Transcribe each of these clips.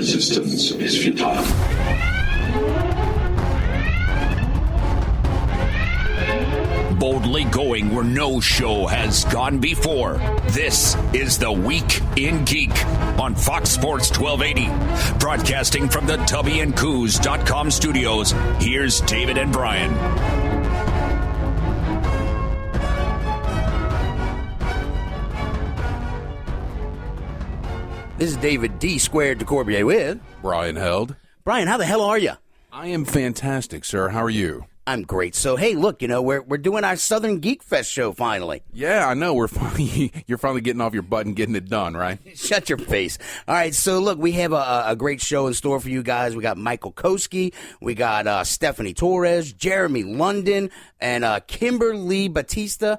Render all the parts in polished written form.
resistance is futile. Boldly going where no show has gone before. This is The Week in Geek on Fox Sports 1280. Broadcasting from the tubbyandcoos.com studios, here's David and Brian. This is David D. Squared DeCorbier with Brian Held. Brian, how the hell are you? I am fantastic, sir. How are you? I'm great. So, hey, look, we're doing our Southern Geek Fest show finally. Yeah, I know. You're finally getting off your butt and getting it done, right? Shut your face. All right, so look, we have a great show in store for you guys. We got Michael Koski, we got Stephanie Torres, Jeremy London, and Kimberly Batista,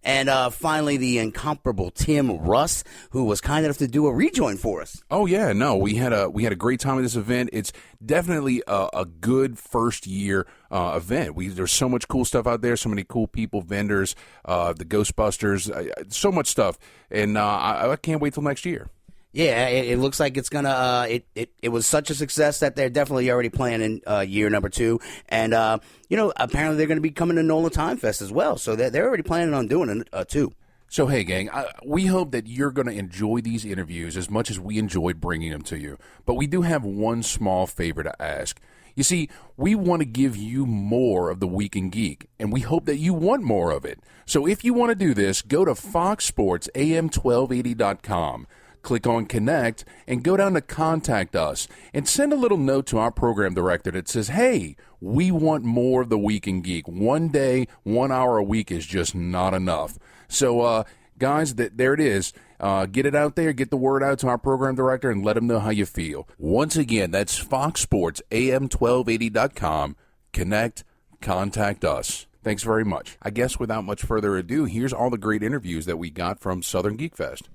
and finally the incomparable Tim Russ, who was kind enough to do a rejoin for us. Oh yeah, no, we had a great time at this event. It's definitely a good first year event. There's so much cool stuff out there, so many cool people, vendors, the Ghostbusters, so much stuff, and I can't wait till next year. Yeah, it looks like it's gonna. It was such a success that they're definitely already planning year number 2, and apparently they're going to be coming to NOLA Time Fest as well. So they're already planning on doing it too. So hey, gang, we hope that you're going to enjoy these interviews as much as we enjoyed bringing them to you. But we do have one small favor to ask. You see, we want to give you more of the Week in Geek, and we hope that you want more of it. So if you want to do this, go to foxsportsam1280.com. Click on Connect and go down to Contact Us and send a little note to our program director that says, hey, we want more of the Week in Geek. 1 day, 1 hour a week is just not enough. So, guys, there it is. Get it out there, get the word out to our program director, and let him know how you feel. Once again, that's foxsportsam1280.com. Connect, Contact Us. Thanks very much. I guess without much further ado, here's all the great interviews that we got from Southern Geek Fest.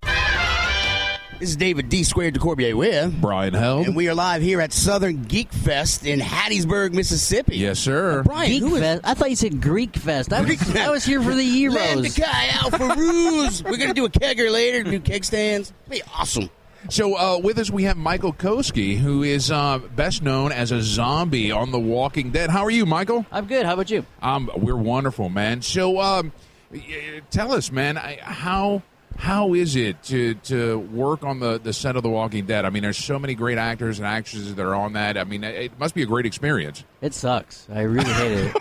This is David D. Squared DeCorbier with Brian Held. And we are live here at Southern Geek Fest in Hattiesburg, Mississippi. Yes, sir. Brian, Geek Fest? I thought you said Greek Fest. I was here for the Euros. Landakai Alpha Ruse. We're going to do a kegger later, do keg stands. It'll be awesome. So with us we have Michael Koski, who is best known as a zombie on The Walking Dead. How are you, Michael? I'm good. How about you? We're wonderful, man. So tell us, man, how is it to work on the set of The Walking Dead? I mean, there's so many great actors and actresses that are on that. I mean, it must be a great experience. It sucks. I really hate it.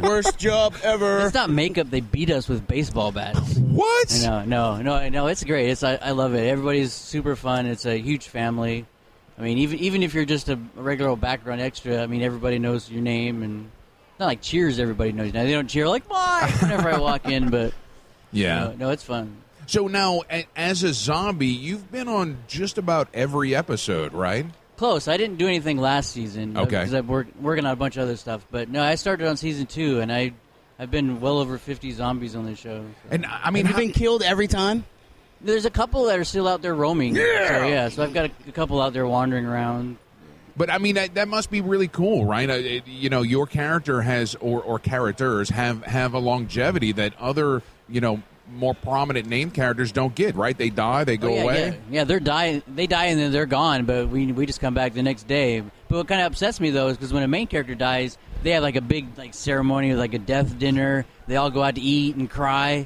Worst job ever. It's not makeup. They beat us with baseball bats. What? No. It's great. I love it. Everybody's super fun. It's a huge family. I mean, even if you're just a regular old background extra, I mean, everybody knows your name, and it's not like Cheers. Everybody knows. Now they don't cheer like "Bye" whenever I walk in, but yeah, no, it's fun. So now, as a zombie, you've been on just about every episode, right? Close. I didn't do anything last season because I'm working on a bunch of other stuff. But no, I started on season 2, and I've been well over 50 zombies on this show. So. And I mean, have you been killed every time? There's a couple that are still out there roaming. Yeah. So I've got a couple out there wandering around. But I mean, that must be really cool, right? Your character has, or characters have a longevity that other, more prominent name characters don't get, right? They die, they go away. Yeah, they die and then they're gone, but we just come back the next day. But what kind of upsets me though is because when a main character dies, they have like a big ceremony with like a death dinner. They all go out to eat and cry.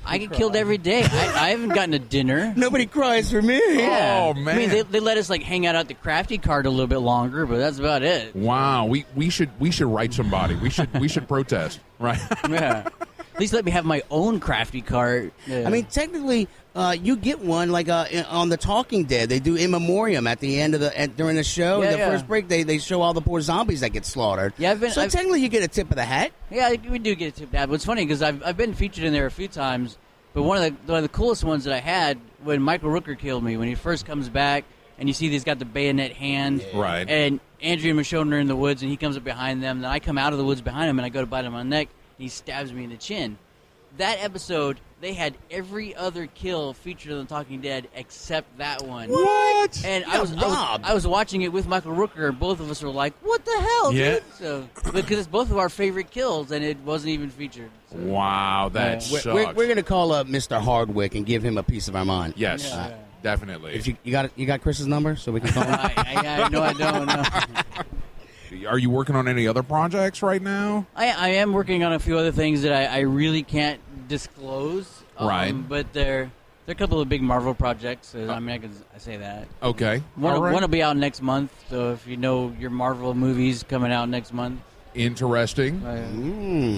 I get killed every day. I haven't gotten a dinner. Nobody cries for me. Yeah. Oh man! I mean, they let us hang out at the crafty cart a little bit longer, but that's about it. Wow, we should write somebody. We should protest, right? Yeah. At least let me have my own crafty cart. Yeah. I mean, technically, you get one on The Talking Dead. They do in memoriam at the end of during the show. Yeah, the first break, they show all the poor zombies that get slaughtered. Yeah, technically, you get a tip of the hat. Yeah, we do get a tip of the hat. But it's funny because I've been featured in there a few times. But one of the coolest ones that I had when Michael Rooker killed me, when he first comes back and you see he's got the bayonet hand, right? And Andrea and Michonne are in the woods and he comes up behind them. Then I come out of the woods behind him and I go to bite him on the neck. He stabs me in the chin. That episode, they had every other kill featured on The Talking Dead except that one. What? And I was watching it with Michael Rooker, and both of us were like, "What the hell, dude?" So because it's both of our favorite kills, and it wasn't even featured. So. Wow, that sucks. We're going to call up Mr. Hardwick and give him a piece of our mind. Yes. definitely. If you got Chris's number so we can call him? No, I don't know. Are you working on any other projects right now? I am working on a few other things that I really can't disclose. Right. But they're a couple of big Marvel projects. I say that. Okay. One All right. will be out next month. So if you know your Marvel movies coming out next month. Interesting.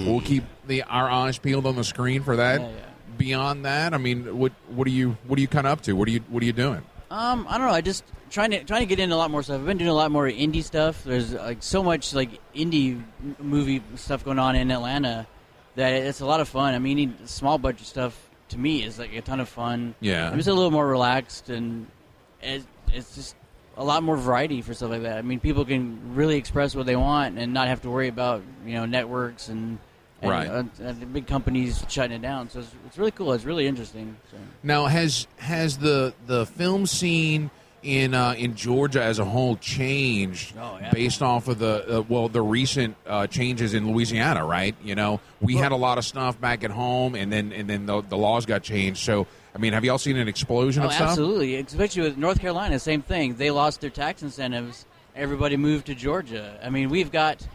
We'll keep our eyes peeled on the screen for that. Yeah. Beyond that, I mean, what are you kind of up to? What are you doing? I don't know. I just trying to get into a lot more stuff. I've been doing a lot more indie stuff. There's like so much like indie movie stuff going on in Atlanta that it's a lot of fun. I mean, small budget stuff to me is like a ton of fun. Yeah. I'm just a little more relaxed, and it's just a lot more variety for stuff like that. I mean, people can really express what they want and not have to worry about networks and the big companies shutting it down. So it's really cool. It's really interesting. So. Now, has the film scene in Georgia as a whole changed based off of the recent changes in Louisiana? Right. We had a lot of stuff back at home, and then the laws got changed. So, I mean, have y'all seen an explosion of stuff? Absolutely. Especially with North Carolina, same thing. They lost their tax incentives. Everybody moved to Georgia. I mean, we've got,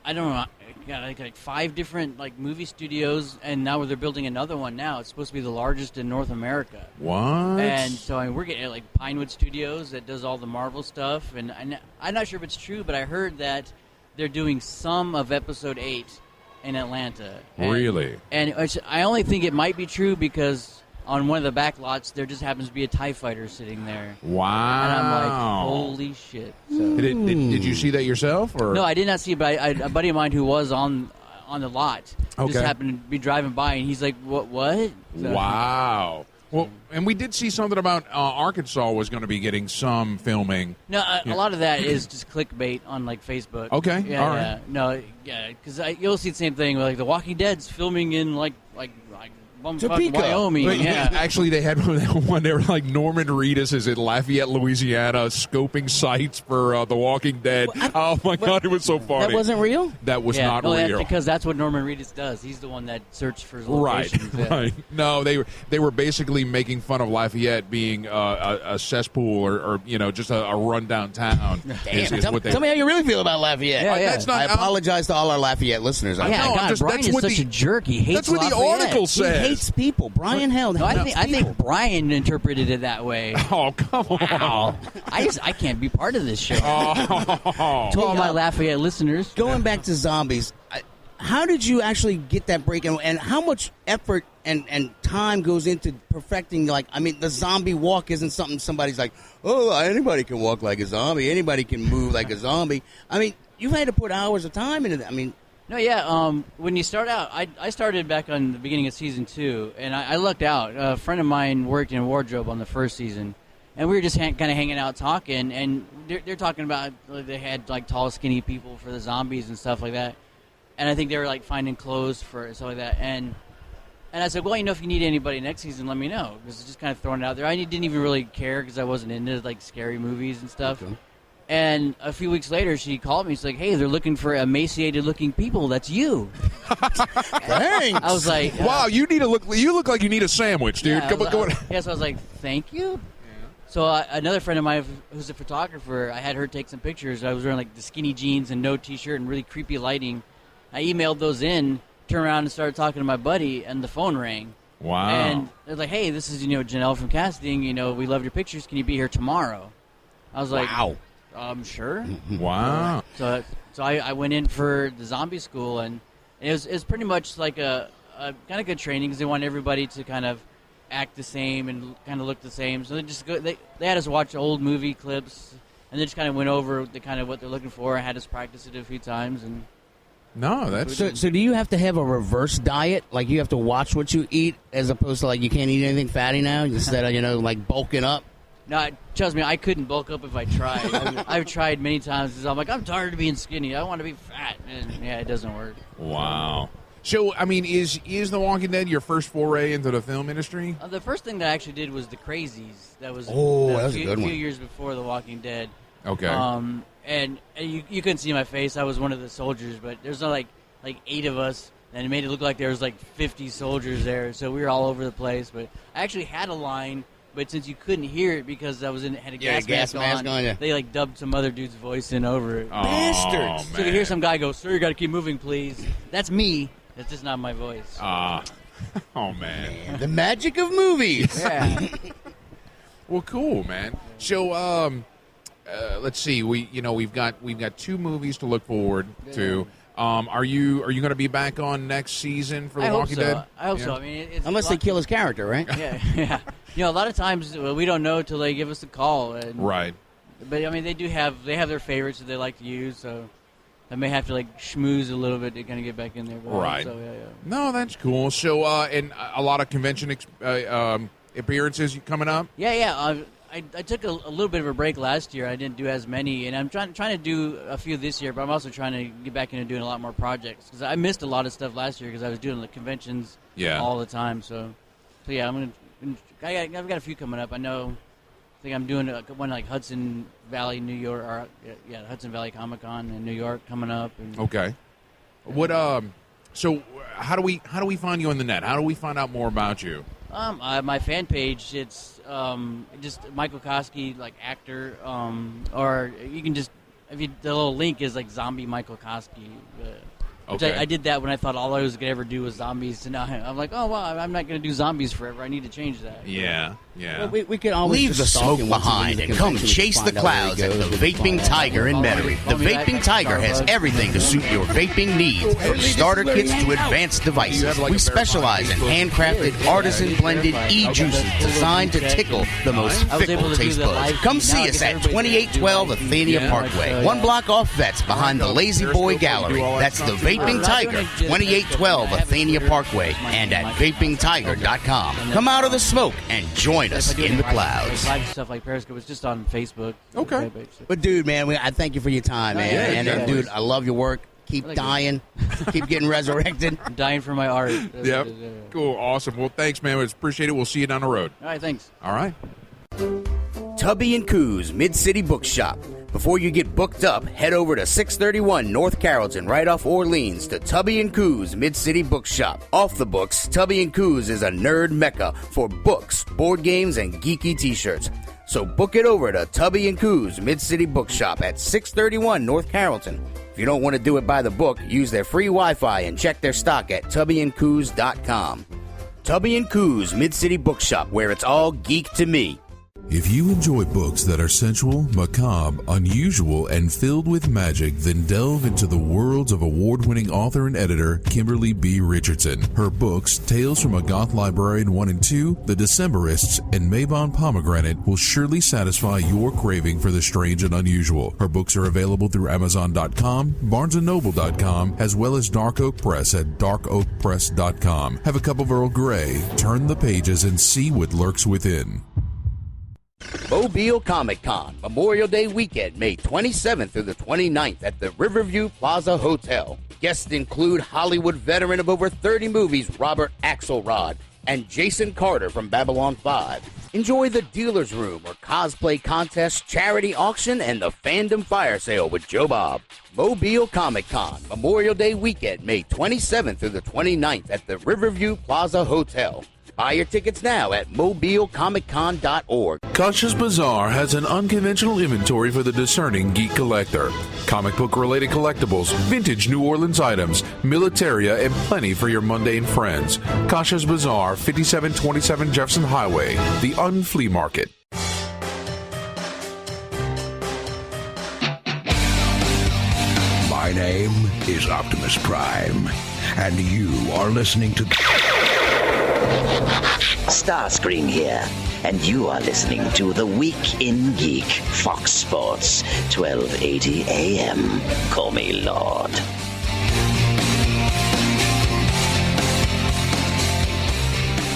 I don't know, like 5 different like movie studios, and now they're building another one now. It's supposed to be the largest in North America. What? And so we're getting like Pinewood Studios that does all the Marvel stuff. And I'm not sure if it's true, but I heard that they're doing some of Episode 8 in Atlanta. Really? And I only think it might be true because on one of the back lots, there just happens to be a TIE fighter sitting there. Wow. And I'm like, holy shit. So, did you see that yourself? Or? No, I did not see it, but a buddy of mine who was on the lot just happened to be driving by, and he's like, what? So, wow. Well, and we did see something about Arkansas was going to be getting some filming. No, a lot of that is just clickbait on like Facebook. Okay, yeah, all right. Yeah. No, yeah, because you'll see the same thing. Like The Walking Dead's filming in like Topeka. Wyoming. But, yeah. Actually, they had one. They were like Norman Reedus is in Lafayette, Louisiana, scoping sites for The Walking Dead. Oh my God, it was so funny. That wasn't real? That was not real. real. That's because that's what Norman Reedus does. He's the one that searched for his locations. Right. No, they were basically making fun of Lafayette being a cesspool or just a rundown town. Damn. Tell me how you really feel about Lafayette. Yeah. That's not, I apologize to all our Lafayette listeners. God, Brian is such a jerk. He hates That's what Lafayette. the article says. He hates people. Brian No, I think Brian interpreted it that way. Oh, come on. Wow. I can't be part of this show. Oh. To all my Lafayette listeners. Going back to zombies, how did you actually get that break, and how much effort and time goes into perfecting, the zombie walk isn't something somebody's like, oh, anybody can walk like a zombie, anybody can move like a zombie. I mean, you've had to put hours of time into that. I mean, no, yeah. When you start out, I started back on the beginning of season 2, and I lucked out. A friend of mine worked in wardrobe on the first season, and we were just kind of hanging out talking, and they're talking about they had like tall, skinny people for the zombies and stuff like that, and I think they were like finding clothes for stuff like that, and I said, well, if you need anybody next season, let me know, because it's just kind of throwing it out there. I didn't even really care because I wasn't into like scary movies and stuff. Okay. And a few weeks later, she called me. She's like, hey, they're looking for emaciated-looking people. That's you. Thanks. I was like... wow, you look like you need a sandwich, dude. Yeah, Go on. Yeah, so I was like, thank you? Yeah. So another friend of mine who's a photographer, I had her take some pictures. I was wearing like the skinny jeans and no T-shirt and really creepy lighting. I emailed those in, turned around and started talking to my buddy, and the phone rang. Wow. And they're like, hey, this is, Janelle from casting. We love your pictures. Can you be here tomorrow? I was like... Wow. Sure. Wow. So I went in for the zombie school, and it was pretty much like a kind of good training because they want everybody to kind of act the same and kind of look the same. So they had us watch old movie clips, and they just kind of went over the kind of what they're looking for. I had us practice it a few times, and no, that's so. Do you have to have a reverse diet? Like you have to watch what you eat, as opposed to like you can't eat anything fatty now instead of like bulking up. No, trust me, I couldn't bulk up if I tried. I've tried many times because I'm like, I'm tired of being skinny. I want to be fat. And yeah, it doesn't work. Wow. So, I mean, is The Walking Dead your first foray into the film industry? The first thing that I actually did was The Crazies. That was that was a good one. A few years before The Walking Dead. Okay. And you couldn't see my face. I was one of the soldiers, but there's like 8 of us, and it made it look like there was like 50 soldiers there. So we were all over the place. But I actually had a line but since you couldn't hear it because I had a gas mask on, yeah. they like dubbed some other dude's voice in over it. Bastards! So you hear some guy go, "Sir, you got to keep moving, please." That's me. That's just not my voice. Oh man, the magic of movies. Yeah. Well, cool, man. So, let's see. We've got 2 movies to look forward to. Are you going to be back on next season for The Walking Dead? I hope so. I mean, Unless they kill his character, right? Yeah. A lot of times we don't know till they give us a call. Right. But I mean, they have their favorites that they like to use, so I may have to like schmooze a little bit to kind of get back in there. Right. So, yeah. No, that's cool. So, and a lot of convention appearances coming up. Yeah. I took a little bit of a break last year. I didn't do as many, and I'm trying to do a few this year. But I'm also trying to get back into doing a lot more projects because I missed a lot of stuff last year because I was doing the conventions all the time. So yeah, I've got a few coming up. I think I'm doing one like Hudson Valley, New York, or Hudson Valley Comic Con in New York coming up. Okay. What So how do we find you on the net? How do we find out more about you? My fan page, it's just Michael Koski, like actor, or you can just the little link is like Zombie Michael Koski. Which I did that when I thought all I was going to ever do was zombies. And now I'm like, oh, well, I'm not going to do zombies forever. I need to change that. Yeah. Well, we can always leave the smoke behind and come chase the clouds at the Vaping Tiger in Metairie. The Vaping Tiger has everything to suit your vaping needs, from starter kits to advanced devices. We specialize in handcrafted, artisan-blended e-juices designed to tickle the most fickle taste buds. Come see us at 2812 Athenia Parkway, 1 block off Vets behind the Lazy Boy Gallery. That's the Vaping Tiger, 2812 Athenia Parkway, and at vapingtiger.com. Come out of the smoke and join us in the clouds. Live stuff like Periscope was just on Facebook. Okay. But dude, man, I thank you for your time, man. And dude, I love your work. Keep dying. Keep getting resurrected. I'm dying for my art. Yep. Cool. Awesome. Well, thanks, man. We appreciate it. We'll see you down the road. All right. Thanks. All right. Tubby and Coos Mid-City Bookshop. Before you get booked up, head over to 631 North Carrollton, right off Orleans, to Tubby and Coos Mid-City Bookshop. Off the books, Tubby and Coos is a nerd mecca for books, board games, and geeky t-shirts. So book it over to Tubby and Coos Mid-City Bookshop at 631 North Carrollton. If you don't want to do it by the book, use their free Wi-Fi and check their stock at tubbyandcoos.com. Tubby and Coos Mid-City Bookshop, where it's all geek to me. If you enjoy books that are sensual, macabre, unusual, and filled with magic, then delve into the worlds of award-winning author and editor Kimberly B. Richardson. Her books, Tales from a Goth Librarian 1 and 2, The Decemberists, and Mabon Pomegranate will surely satisfy your craving for the strange and unusual. Her books are available through Amazon.com, BarnesandNoble.com, as well as Dark Oak Press at darkoakpress.com. Have a cup of Earl Grey, turn the pages, and see what lurks within. Mobile Comic Con, Memorial Day weekend, May 27th through the 29th at the Riverview Plaza Hotel. Guests include Hollywood veteran of over 30 movies, Robert Axelrod, and Jason Carter from Babylon 5. Enjoy the dealer's room or cosplay contest, charity auction, and the fandom fire sale with Joe Bob. Mobile Comic Con, Memorial Day weekend, May 27th through the 29th at the Riverview Plaza Hotel. Buy your tickets now at mobilecomiccon.org. Kasha's Bazaar has an unconventional inventory for the discerning geek collector. Comic book-related collectibles, vintage New Orleans items, militaria, and plenty for your mundane friends. Kasha's Bazaar, 5727 Jefferson Highway, the Unflea Market. My name is Optimus Prime, and you are listening to Starscream here, and you are listening to The Week in Geek, Fox Sports, 1280 AM. Call me Lord.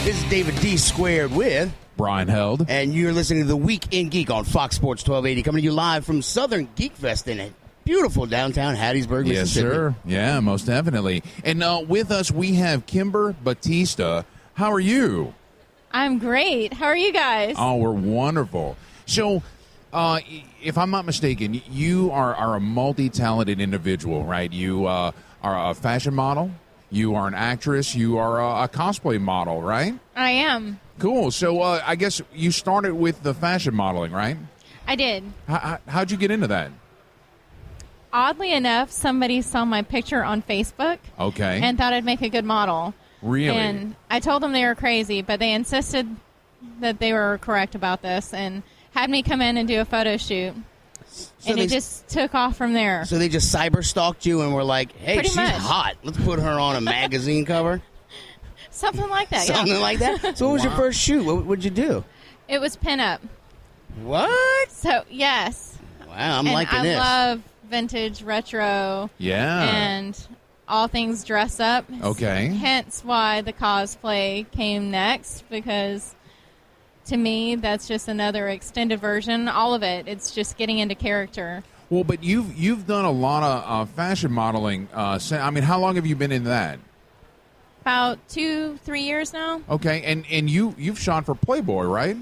This is David D. Squared with Brian Held. And you're listening to The Week in Geek on Fox Sports 1280, coming to you live from Southern Geek Fest in it. Beautiful downtown Hattiesburg, Yes, Mississippi. sir. Yeah, most definitely. And with us, we have Kimber Batista. How are you? I'm great. How are you guys? Oh, we're wonderful. So, if I'm not mistaken, you are a multi-talented individual, right? You are a fashion model. You are an actress. You are a cosplay model, right? I am. Cool. So I guess you started with the fashion modeling, right? I did. How'd you get into that? Oddly enough, somebody saw my picture on Facebook. Okay. And thought I'd make a good model. Really? And I told them they were crazy, but they insisted that they were correct about this and had me come in and do a photo shoot. So it just took off from there. So they just cyber stalked you and were like, hey, Pretty she's much. hot. Let's put her on a magazine cover. Something like that, Something like that? So what was your first shoot? What would you do? It was pinup. What? So, yes. Wow, I'm liking this. I love vintage, retro, and all things dress up. Okay. Hence why the cosplay came next, because to me, that's just another extended version. All of it. It's just getting into character. Well, but you've done a lot of fashion modeling. I mean, how long have you been in that? About 2-3 years now. Okay, and you've shot for Playboy, right?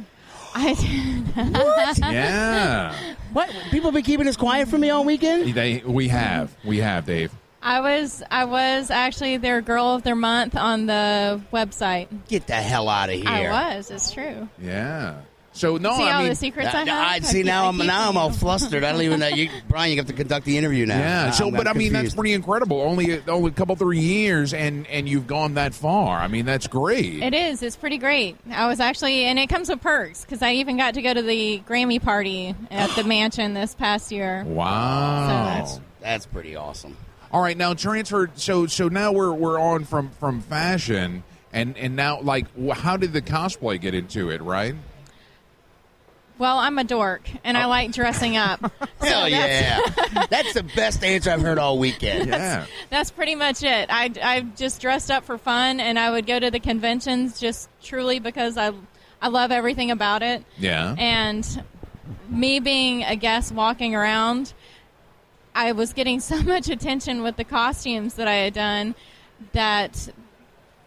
I did. What? Yeah. What? People been keeping this quiet from me all weekend? We have, Dave. I was actually their girl of their month on the website. Get the hell out of here! I was. It's true. Yeah. So no, See I all mean, the secrets I have. I see now. I'm all flustered. I don't even know. Brian, you have to conduct the interview now. Yeah. So, but I mean, that's pretty incredible. Only a couple 3 years, and you've gone that far. I mean, that's great. It is. It's pretty great. I was actually, and it comes with perks because I even got to go to the Grammy party at the mansion this past year. Wow. So that's pretty awesome. All right, now transferred. So now we're on from fashion, and now like how did the cosplay get into it? Right. Well, I'm a dork, and I like dressing up. Hell yeah. That's the best answer I've heard all weekend. Yeah. That's pretty much it. I just dressed up for fun, and I would go to the conventions just truly because I love everything about it. Yeah. And me being a guest walking around, I was getting so much attention with the costumes that I had done that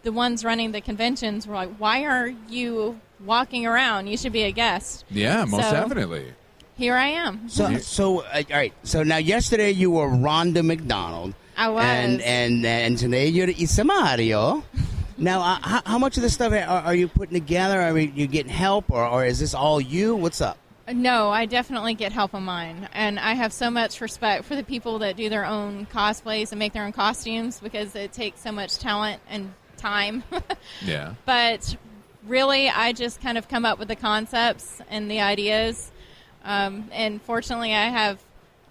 the ones running the conventions were like, why are you walking around? You should be a guest. Yeah, most definitely. Here I am. So all right. So now yesterday you were Rhonda McDonald. I was. And today you're Isa Mario. Now, how much of this stuff are you putting together? Are you getting help, or is this all you? What's up? No, I definitely get help of mine. And I have so much respect for the people that do their own cosplays and make their own costumes because it takes so much talent and time. Yeah. But really, I just kind of come up with the concepts and the ideas. And fortunately, I have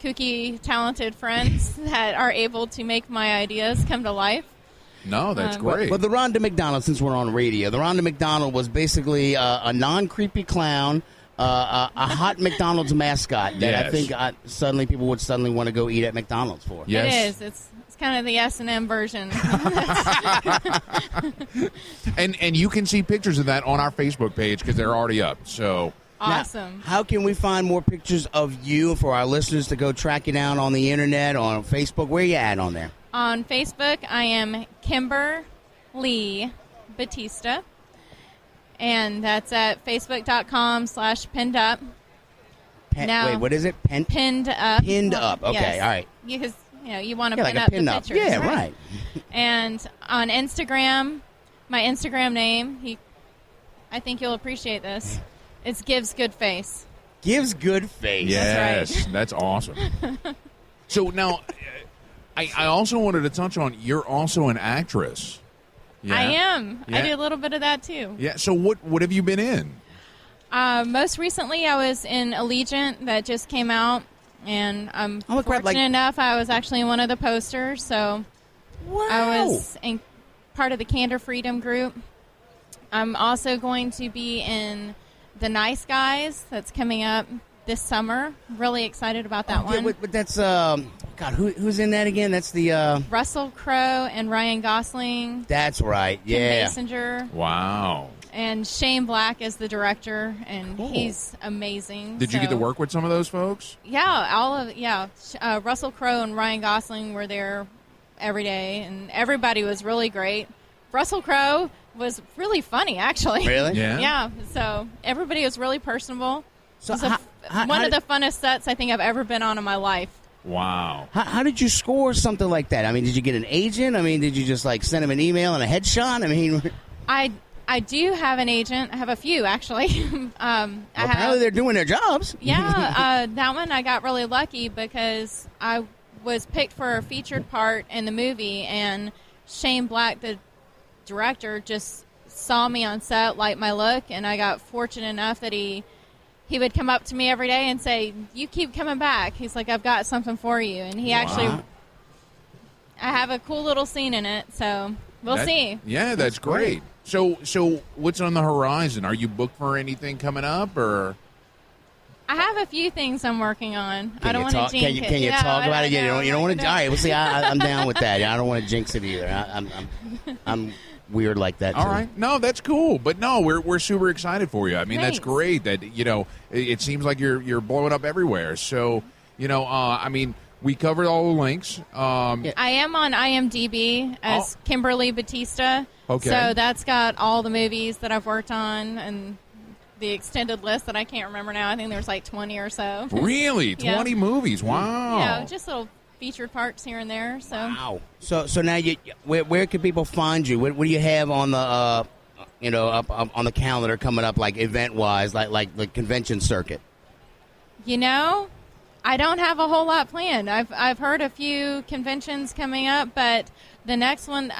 kooky, talented friends that are able to make my ideas come to life. No, that's great. But the Rhonda McDonald, since we're on radio, the Rhonda McDonald was basically a non-creepy clown, a hot McDonald's mascot that I think suddenly people would suddenly want to go eat at McDonald's for. Yes. It is. It's kind of the S&M version. And you can see pictures of that on our Facebook page because they're already up. So awesome. Now, how can we find more pictures of you for our listeners to go track you down on the internet, on Facebook? Where are you at on there? On Facebook, I am Kimber Lee Batista. And that's at facebook.com/pinned up. Wait, what is it? Pinned up. Pinned up. Okay, yes. all right. Because you want to like pin a up pin the up. pictures. Yeah, right. And on Instagram, my Instagram name, I think you'll appreciate this. It's Gives Good Face. Gives Good Face. yes, That's right. that's awesome. So now, I also wanted to touch on you're also an actress. Yeah? I am. Yeah. I do a little bit of that too. Yeah. So what have you been in? Most recently, I was in Allegiant that just came out, and I'm fortunate enough I was actually in one of the posters. So I was in part of the Candor Freedom group. I'm also going to be in The Nice Guys that's coming up this summer. Really excited about that one. Yeah, but that's God, who's in that again? That's the Russell Crowe and Ryan Gosling. That's right. Kim Yeah. Basinger. Wow. And Shane Black is the director, and he's amazing. Did you get to work with some of those folks? Yeah, Russell Crowe and Ryan Gosling were there every day, and everybody was really great. Russell Crowe was really funny, actually. Really? Yeah. Yeah. So everybody was really personable. So It was one of the funnest sets I think I've ever been on in my life. Wow. How did you score something like that? I mean, did you get an agent? I mean, did you just like send him an email and a headshot? I mean, I do have an agent. I have a few, actually. Apparently they're doing their jobs. Yeah, that one I got really lucky because I was picked for a featured part in the movie, and Shane Black, the director, just saw me on set, liked my look, and I got fortunate enough that he would come up to me every day and say, "You keep coming back." He's like, "I've got something for you," and he actually. I have a cool little scene in it, so we'll see. Yeah, that's great. So what's on the horizon? Are you booked for anything coming up, or? I have a few things I'm working on. I don't want to jinx it. Can you talk about it? Yeah, you don't want to. All right, well, see, I'm down with that. I don't want to jinx it either. I'm weird like that. All too. right, no, that's cool. But no, we're super excited for you. I mean, Thanks. That's great. That it seems like you're blowing up everywhere. So I mean. We covered all the links. I am on IMDb as Kimberly Batista. Okay. So that's got all the movies that I've worked on and the extended list that I can't remember now. I think there's like 20 or so. Really? 20 movies? Wow. Yeah, just little featured parts here and there. So. Wow. So now where can people find you? What do you have on the up on the calendar coming up, like event wise, like the convention circuit? I don't have a whole lot planned. I've heard a few conventions coming up, but the next one,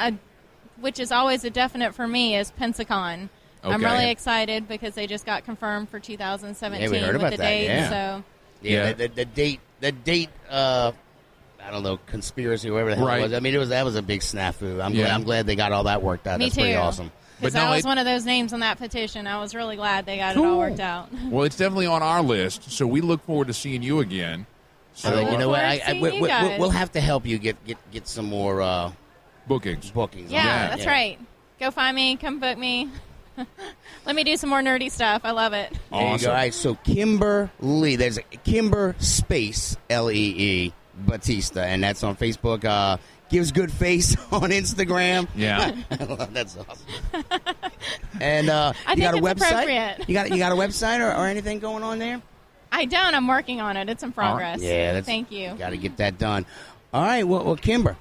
which is always a definite for me, is Pensacon. Okay. I'm really excited because they just got confirmed for 2017 we heard with about the that, date. yeah. So The date. I don't know, conspiracy or whatever the hell it was. I mean, that was a big snafu. I'm glad they got all that worked out. Me That's too. pretty awesome. Because I was one of those names on that petition. I was really glad they got it all worked out. Well, it's definitely on our list, so we look forward to seeing you again. So you know what? We'll have to help you get some more bookings. Yeah, that's right. Go find me. Come book me. Let me do some more nerdy stuff. I love it. Awesome. There you go. All right, so Kimberly, there's Kimber Space Lee Batista, and that's on Facebook. Gives good face on Instagram. Yeah, that's awesome. And I you think got a it's website? Appropriate. You got a website or anything going on there? I don't. I'm working on it. It's in progress. Right. Yeah, thank you. Got to get that done. All right. Well, Kimber,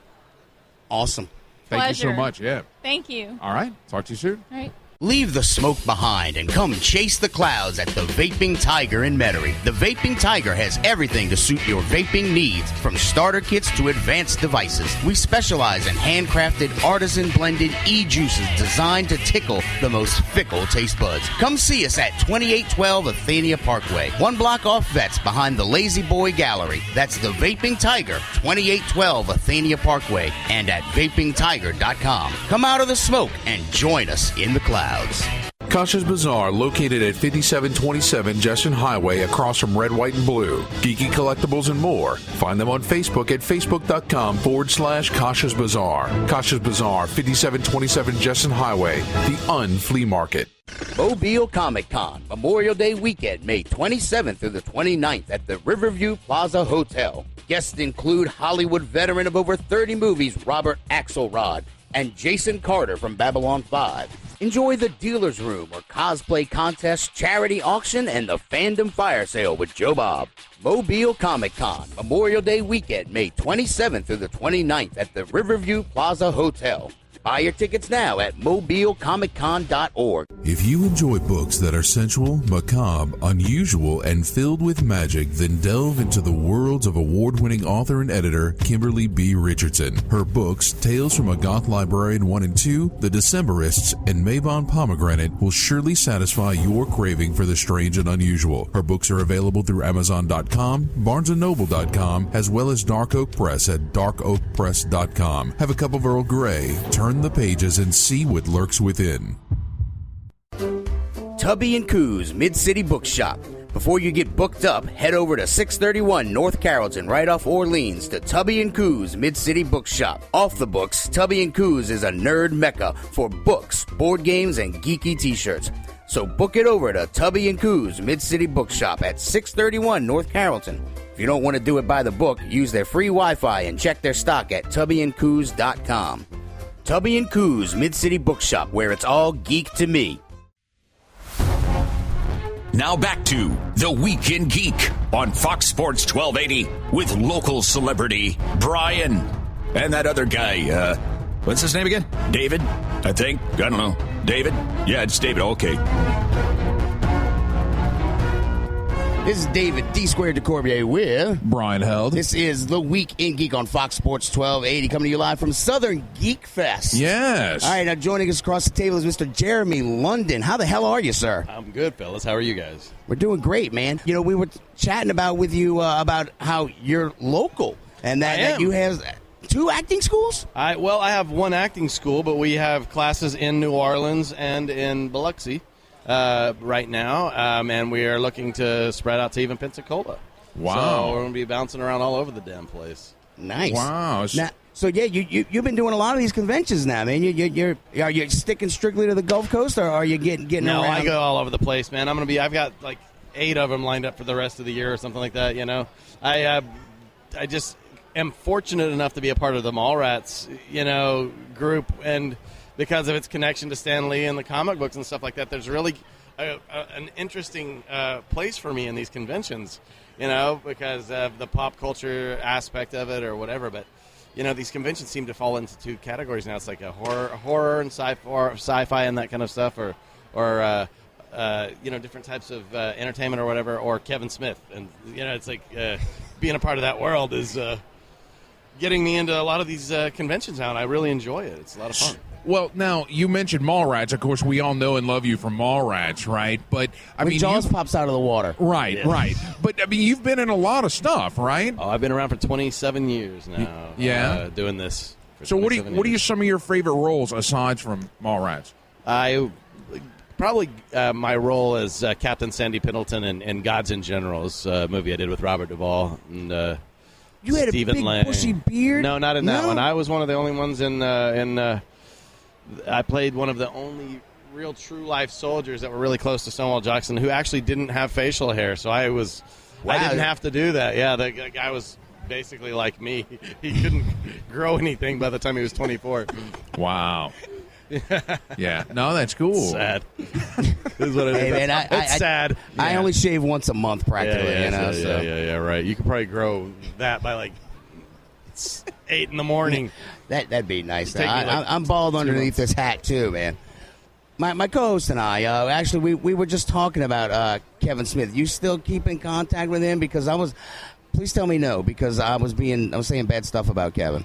awesome. Thank you so much. Yeah. Thank you. All right. Talk to you soon. All right. Leave the smoke behind and come chase the clouds at the Vaping Tiger in Metairie. The Vaping Tiger has everything to suit your vaping needs, from starter kits to advanced devices. We specialize in handcrafted, artisan-blended e-juices designed to tickle the most fickle taste buds. Come see us at 2812 Athenia Parkway, 1 block off Vets behind the Lazy Boy Gallery. That's the Vaping Tiger, 2812 Athenia Parkway, and at vapingtiger.com. Come out of the smoke and join us in the clouds. Kasha's Bazaar, located at 5727 Jesson Highway, across from Red, White, and Blue. Geeky collectibles and more. Find them on Facebook at facebook.com/Kasha's Bazaar. Kasha's Bazaar, 5727 Jesson Highway, the Unflea Market. Mobile Comic Con, Memorial Day weekend, May 27th through the 29th at the Riverview Plaza Hotel. Guests include Hollywood veteran of over 30 movies, Robert Axelrod, and Jason Carter from Babylon 5. Enjoy the Dealer's Room or cosplay contest, charity auction, and the Fandom Fire Sale with Joe Bob. Mobile Comic Con, Memorial Day weekend, May 27th through the 29th at the Riverview Plaza Hotel. Buy your tickets now at mobilecomiccon.org. If you enjoy books that are sensual, macabre, unusual, and filled with magic, then delve into the worlds of award-winning author and editor Kimberly B. Richardson. Her books, Tales from a Goth Librarian 1 and 2, The Decemberists, and Mabon Pomegranate, will surely satisfy your craving for the strange and unusual. Her books are available through Amazon.com, BarnesandNoble.com, as well as Dark Oak Press at darkoakpress.com. Have a cup of Earl Grey, turn the pages, and see what lurks within. Tubby & Coos Mid-City Bookshop. Before you get booked up, head over to 631 North Carrollton, right off Orleans, to Tubby & Coos Mid-City Bookshop. Off the books, Tubby & Coos is a nerd mecca for books, board games, and geeky t-shirts. So book it over to Tubby & Coos Mid-City Bookshop at 631 North Carrollton. If you don't want to do it by the book, use their free Wi-Fi and check their stock at tubbyandcoos.com. Tubby & Coos Mid-City Bookshop, where it's all geek to me. Now back to The Week in Geek on Fox Sports 1280 with local celebrity Brian and that other guy. What's his name again? David, I think. I don't know. David? Yeah, it's David. Okay. This is David D. Squared DeCorbier with Brian Held. This is the Week in Geek on Fox Sports 1280, coming to you live from Southern Geek Fest. Yes. All right, now joining us across the table is Mr. Jeremy London. How the hell are you, sir? I'm good, fellas. How are you guys? We're doing great, man. You know, we were chatting with you about how you're local and that you have 2 acting schools? I have 1 acting school, but we have classes in New Orleans and in Biloxi right now, and we are looking to spread out to even Pensacola. Wow. So we're going to be bouncing around all over the damn place. Nice. Wow. Now, so, you've been doing a lot of these conventions now, man. Are you sticking strictly to the Gulf Coast, or are you getting No, around? I go all over the place, man. I've got like 8 of them lined up for the rest of the year or something like that, you know. I just am fortunate enough to be a part of the Mallrats, group, and because of its connection to Stan Lee and the comic books and stuff like that, there's really an interesting place for me in these conventions, because of the pop culture aspect of it or whatever. But, these conventions seem to fall into 2 categories now. It's like a horror and sci-fi and that kind of stuff, or different types of entertainment or whatever, or Kevin Smith. And, it's like being a part of that world is getting me into a lot of these conventions now, and I really enjoy it. It's a lot of fun. Well, now, you mentioned Mallrats. Of course, we all know and love you from Mallrats, right? But, Jaws pops out of the water. Right, Yeah. right. But, you've been in a lot of stuff, right? Oh, I've been around for 27 years now. Yeah? Doing this. So what are you some of your favorite roles aside from Mallrats? Probably my role as Captain Sandy Pendleton in Gods in General, is a movie I did with Robert Duvall and You had Stephen a big Lang. bushy beard? No, not in that one. I was one of the only ones I played one of the only real true life soldiers that were really close to Stonewall Jackson who actually didn't have facial hair. So I didn't have to do that. Yeah, the guy was basically like me. He couldn't grow anything by the time he was 24. Wow. Yeah. No, that's cool. Sad. This is what it is. Hey, man, it's sad. I only shave once a month practically, Yeah, right. You could probably grow that by like 8 in the morning. That'd be nice. Take me like I'm bald 2 underneath months. this hat too, man. My co-host and I, actually, we were just talking about Kevin Smith. You still keep in contact with him? Because please tell me no, because I was saying bad stuff about Kevin.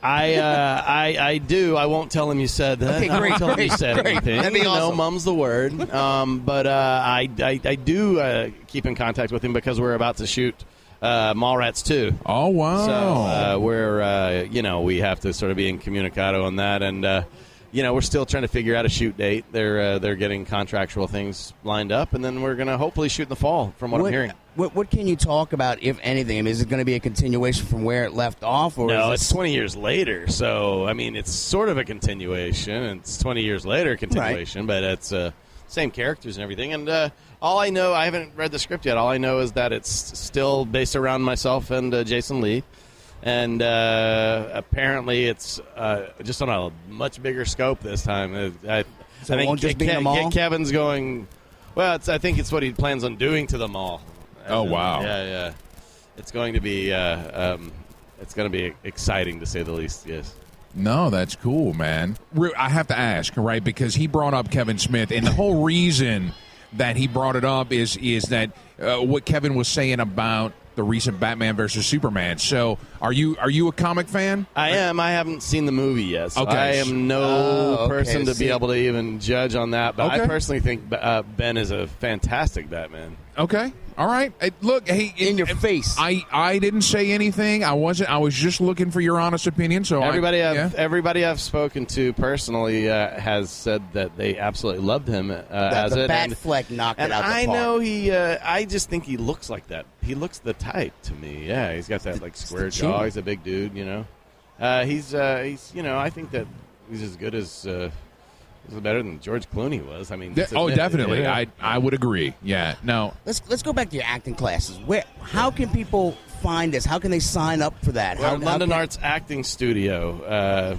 I do. I won't tell him you said that. Okay, I great, won't tell him you said great. anything. That'd be awesome. No, mum's the word. But I do keep in contact with him because we're about to shoot Mallrats 2. Oh, wow. So we're, we have to sort of be incommunicado on that. And, we're still trying to figure out a shoot date. They're getting contractual things lined up. And then we're going to hopefully shoot in the fall, from what I'm hearing. What can you talk about, if anything? I mean, is it going to be a continuation from where it left off? Or No, is it's 20 years later. So, I mean, it's sort of a continuation. It's 20 years later continuation, but it's same characters and everything. And all I know, I haven't read the script yet. All I know is that it's still based around myself and Jason Lee. And apparently it's just on a much bigger scope this time. I think it won't just be in the mall? Kevin's going, I think it's what he plans on doing to the mall. Oh, wow. Yeah. It's going to be exciting, to say the least, yes. No, that's cool, man. I have to ask, right, because he brought up Kevin Smith, and the whole reason that he brought it up is that what Kevin was saying about the recent Batman versus Superman. So, are you a comic fan? I am. I haven't seen the movie yet, so Okay. I am no person to See. be able to even judge on that. But Okay. I personally think Ben is a fantastic Batman. Okay. All right. Look, hey, In your face. I didn't say anything. I was just looking for your honest opinion. So Everybody I've spoken to personally has said that they absolutely loved him as the it. Batfleck knocked it out the I park. know I just think he looks like that. He looks the type to me. Yeah, he's got that like square chin. jaw. He's a big dude. He's I think that he's as good as. This is better than George Clooney was. I mean, definitely. Yeah. I would agree. Yeah. No. Let's go back to your acting classes. How can people find this? How can they sign up for that? London Arts Acting Studio.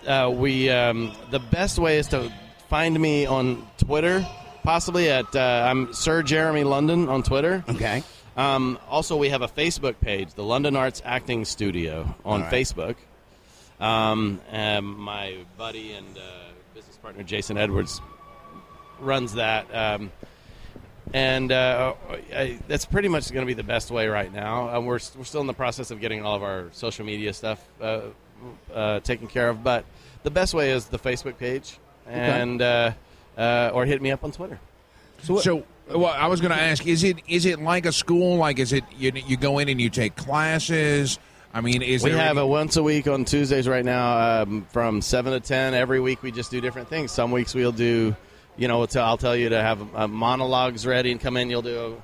The best way is to find me on Twitter, possibly at I'm Sir Jeremy London on Twitter. Okay. Also, we have a Facebook page, the London Arts Acting Studio on Facebook. My buddy and business partner Jason Edwards runs that, that's pretty much going to be the best way right now. We're still in the process of getting all of our social media stuff taken care of, but the best way is the Facebook page, and or hit me up on Twitter. So I was going to ask: is it like a school? Like, is it you go in and you take classes? I mean, we have a once a week on Tuesdays right now from 7 to 10. Every week we just do different things. Some weeks we'll do, I'll tell you to have monologues ready and come in. You'll do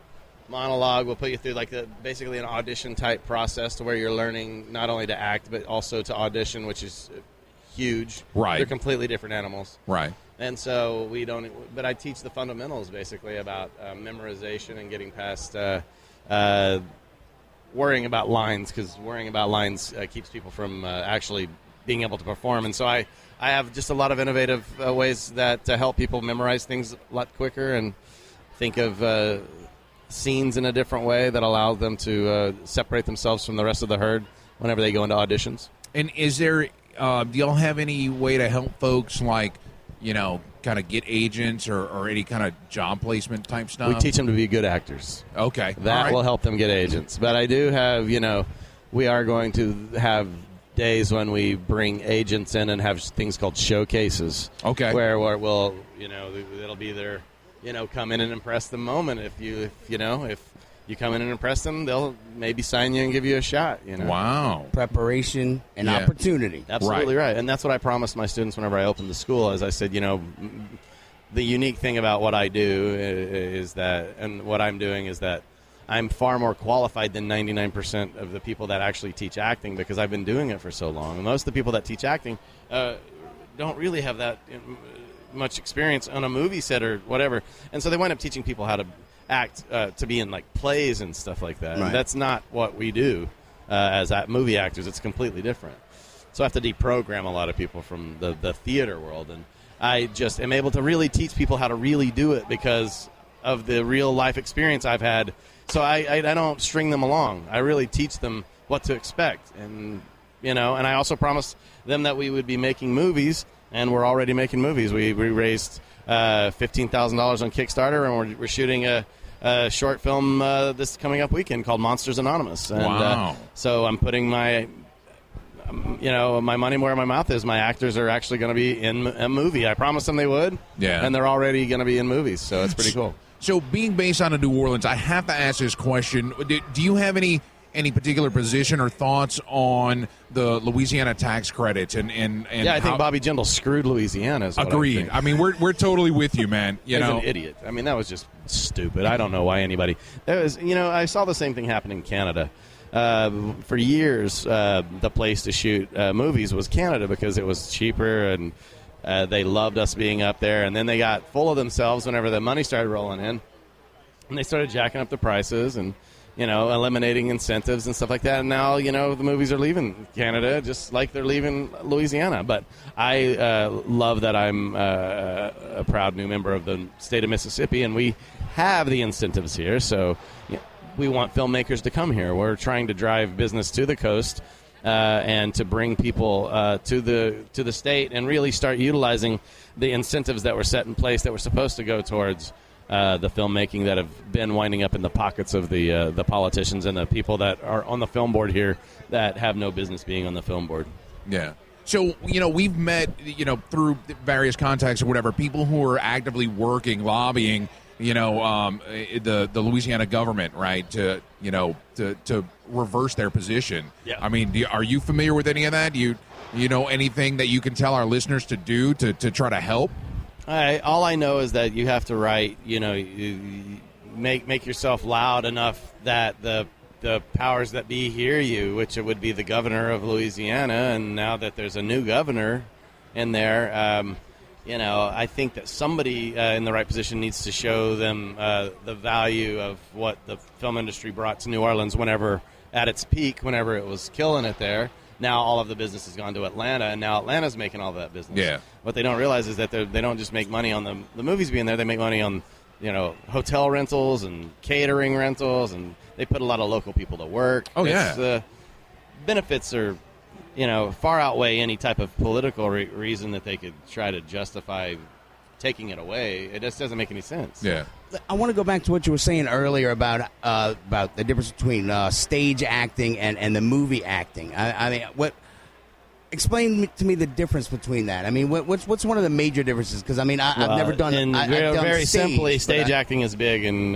a monologue. We'll put you through basically an audition type process to where you're learning not only to act but also to audition, which is huge. Right. They're completely different animals. Right. And so but I teach the fundamentals basically about memorization and getting past worrying about lines, because worrying about lines keeps people from actually being able to perform. And so I have just a lot of innovative ways that help people memorize things a lot quicker and think of scenes in a different way that allow them to separate themselves from the rest of the herd whenever they go into auditions. And is there, do y'all have any way to help folks kind of get agents or any kind of job placement type stuff? We teach them to be good actors. Okay. That will help them get agents. But I do have, we are going to have days when we bring agents in and have things called showcases. Okay. Where we'll, it'll be their, come in and impress the moment. If you come in and impress them, they'll maybe sign you and give you a shot. Wow. Preparation and opportunity. Absolutely right. And that's what I promised my students whenever I opened the school. As I said, the unique thing about what I do is that, and what I'm doing is that I'm far more qualified than 99% of the people that actually teach acting, because I've been doing it for so long. And most of the people that teach acting don't really have that much experience on a movie set or whatever. And so they wind up teaching people how to act to be in plays and stuff like that. Right. And that's not what we do as movie actors. It's completely different. So I have to deprogram a lot of people from the theater world, and I just am able to really teach people how to really do it because of the real life experience I've had. So I don't string them along. I really teach them what to expect, and and I also promised them that we would be making movies, and we're already making movies. We raised $15,000 on Kickstarter, and we're shooting a short film this coming up weekend called Monsters Anonymous. And, wow. So I'm putting my money where my mouth is. My actors are actually going to be in a movie. I promised them they would. Yeah. And they're already going to be in movies, so it's pretty cool. So being based out of New Orleans, I have to ask this question. Do you have any particular position or thoughts on the Louisiana tax credits? And I think Bobby Jindal screwed Louisiana. Agreed. I mean, we're totally with you, man. He's an idiot. I mean, that was just stupid. I don't know why anybody. I saw the same thing happen in Canada. For years, the place to shoot movies was Canada because it was cheaper, and they loved us being up there. And then they got full of themselves whenever the money started rolling in, and they started jacking up the prices and eliminating incentives and stuff like that. And now, the movies are leaving Canada just like they're leaving Louisiana. But I love that I'm a proud new member of the state of Mississippi, and we have the incentives here. So we want filmmakers to come here. We're trying to drive business to the coast and to bring people to the state and really start utilizing the incentives that were set in place that were supposed to go towards the filmmaking that have been winding up in the pockets of the politicians and the people that are on the film board here that have no business being on the film board. Yeah. So, we've met, through various contacts or whatever, people who are actively working, lobbying, the Louisiana government, right, to reverse their position. Yeah. I mean, are you familiar with any of that? Do you know anything that you can tell our listeners to do to try to help? All I know is that you have to write, you make yourself loud enough that the powers that be hear you, which it would be the governor of Louisiana. And now that there's a new governor in there, I think that somebody in the right position needs to show them the value of what the film industry brought to New Orleans whenever, at its peak, whenever it was killing it there. Now all of the business has gone to Atlanta, and now Atlanta's making all that business. Yeah. What they don't realize is that they don't just make money on the movies being there. They make money on hotel rentals and catering rentals, and they put a lot of local people to work. Oh, yeah. Benefits are, far outweigh any type of political reason that they could try to justify taking it away. It just doesn't make any sense. Yeah. I want to go back to what you were saying earlier about the difference between stage acting and the movie acting. I mean, explain to me the difference between that. I mean, what's one of the major differences? Because I've never done. Very stage, simply, stage acting is big and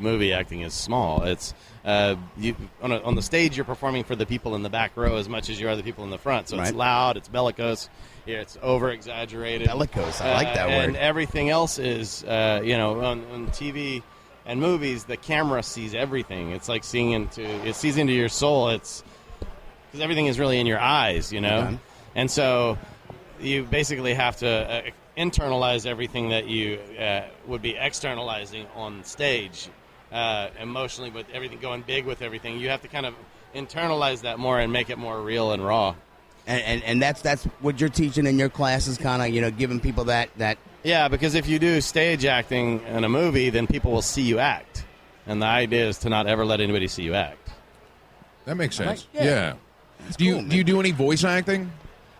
movie acting is small. It's on the stage you're performing for the people in the back row as much as you are the people in the front. So it's loud, it's bellicose, it's over exaggerated. Bellicose, I like that word. And everything else is, on TV and movies, the camera sees everything. It's like it sees into your soul. It's because everything is really in your eyes, Okay. And so you basically have to internalize everything that you would be externalizing on stage. Emotionally, with everything going big with everything, you have to kind of internalize that more and make it more real and raw. And that's what you're teaching in your classes, kind of giving people that. Yeah, because if you do stage acting in a movie, then people will see you act, and the idea is to not ever let anybody see you act. That makes sense. Yeah. Do you do any voice acting?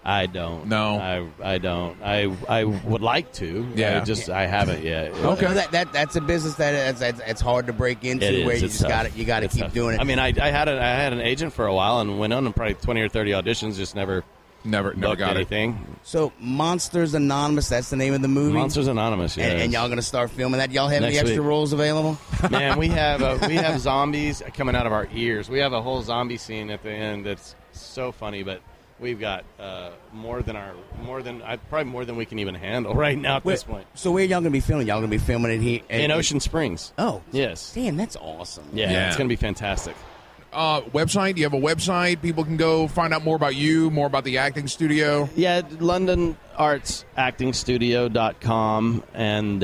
I don't. No, I don't. I would like to. Yeah, I haven't yet. Okay, that's a business that it's hard to break into. Where you just got to keep tough. doing it. I mean, I had an agent for a while and went on probably 20 or 30 auditions, just never got anything. So Monsters Anonymous, that's the name of the movie. Monsters Anonymous, yeah. And y'all going to start filming that? Y'all have Next any extra week. roles available? Man, we have zombies coming out of our ears. We have a whole zombie scene at the end that's so funny, but we've got more than we can even handle right now at this point. So where y'all going to be filming? Y'all going to be filming it here in Ocean Springs. Oh, yes. Damn, that's awesome. Yeah. It's going to be fantastic. Website? Do you have a website? People can go find out more about you, more about the acting studio? Yeah, LondonArtsActingStudio.com. And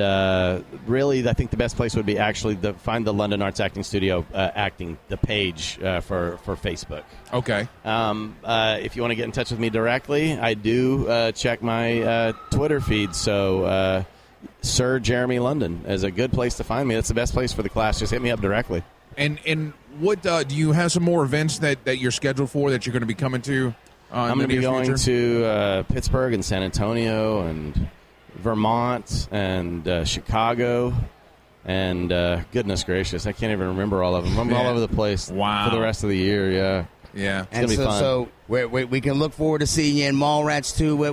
really, I think the best place would be actually find the London Arts Acting Studio acting, the page for Facebook. Okay. If you want to get in touch with me directly, I do check my Twitter feed. So Sir Jeremy London is a good place to find me. That's the best place for the class. Just hit me up directly. And what do you have some more events that you're scheduled for that you're going to be coming to? I'm going to be going to Pittsburgh and San Antonio and Vermont and Chicago and goodness gracious, I can't even remember all of them. I'm all over the place. Wow. For the rest of the year. Yeah. Yeah, it's gonna be fun. So we can look forward to seeing you in Mallrats too,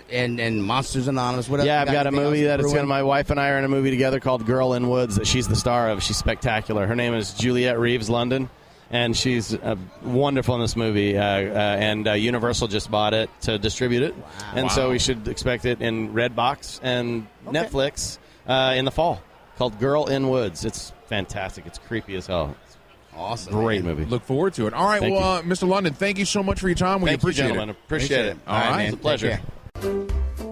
and Monsters Anonymous. What else? Yeah, I've got a movie my wife and I are in a movie together called Girl in Woods that she's the star of. She's spectacular. Her name is Juliette Reeves London, and she's wonderful in this movie. And Universal just bought it to distribute it, and so we should expect it in Redbox and Netflix in the fall. Called Girl in Woods. It's fantastic. It's creepy as hell. Awesome. Great movie. Look forward to it. All right, Mr. London, thank you so much for your time. We appreciate it. Appreciate it. All right, it's a pleasure.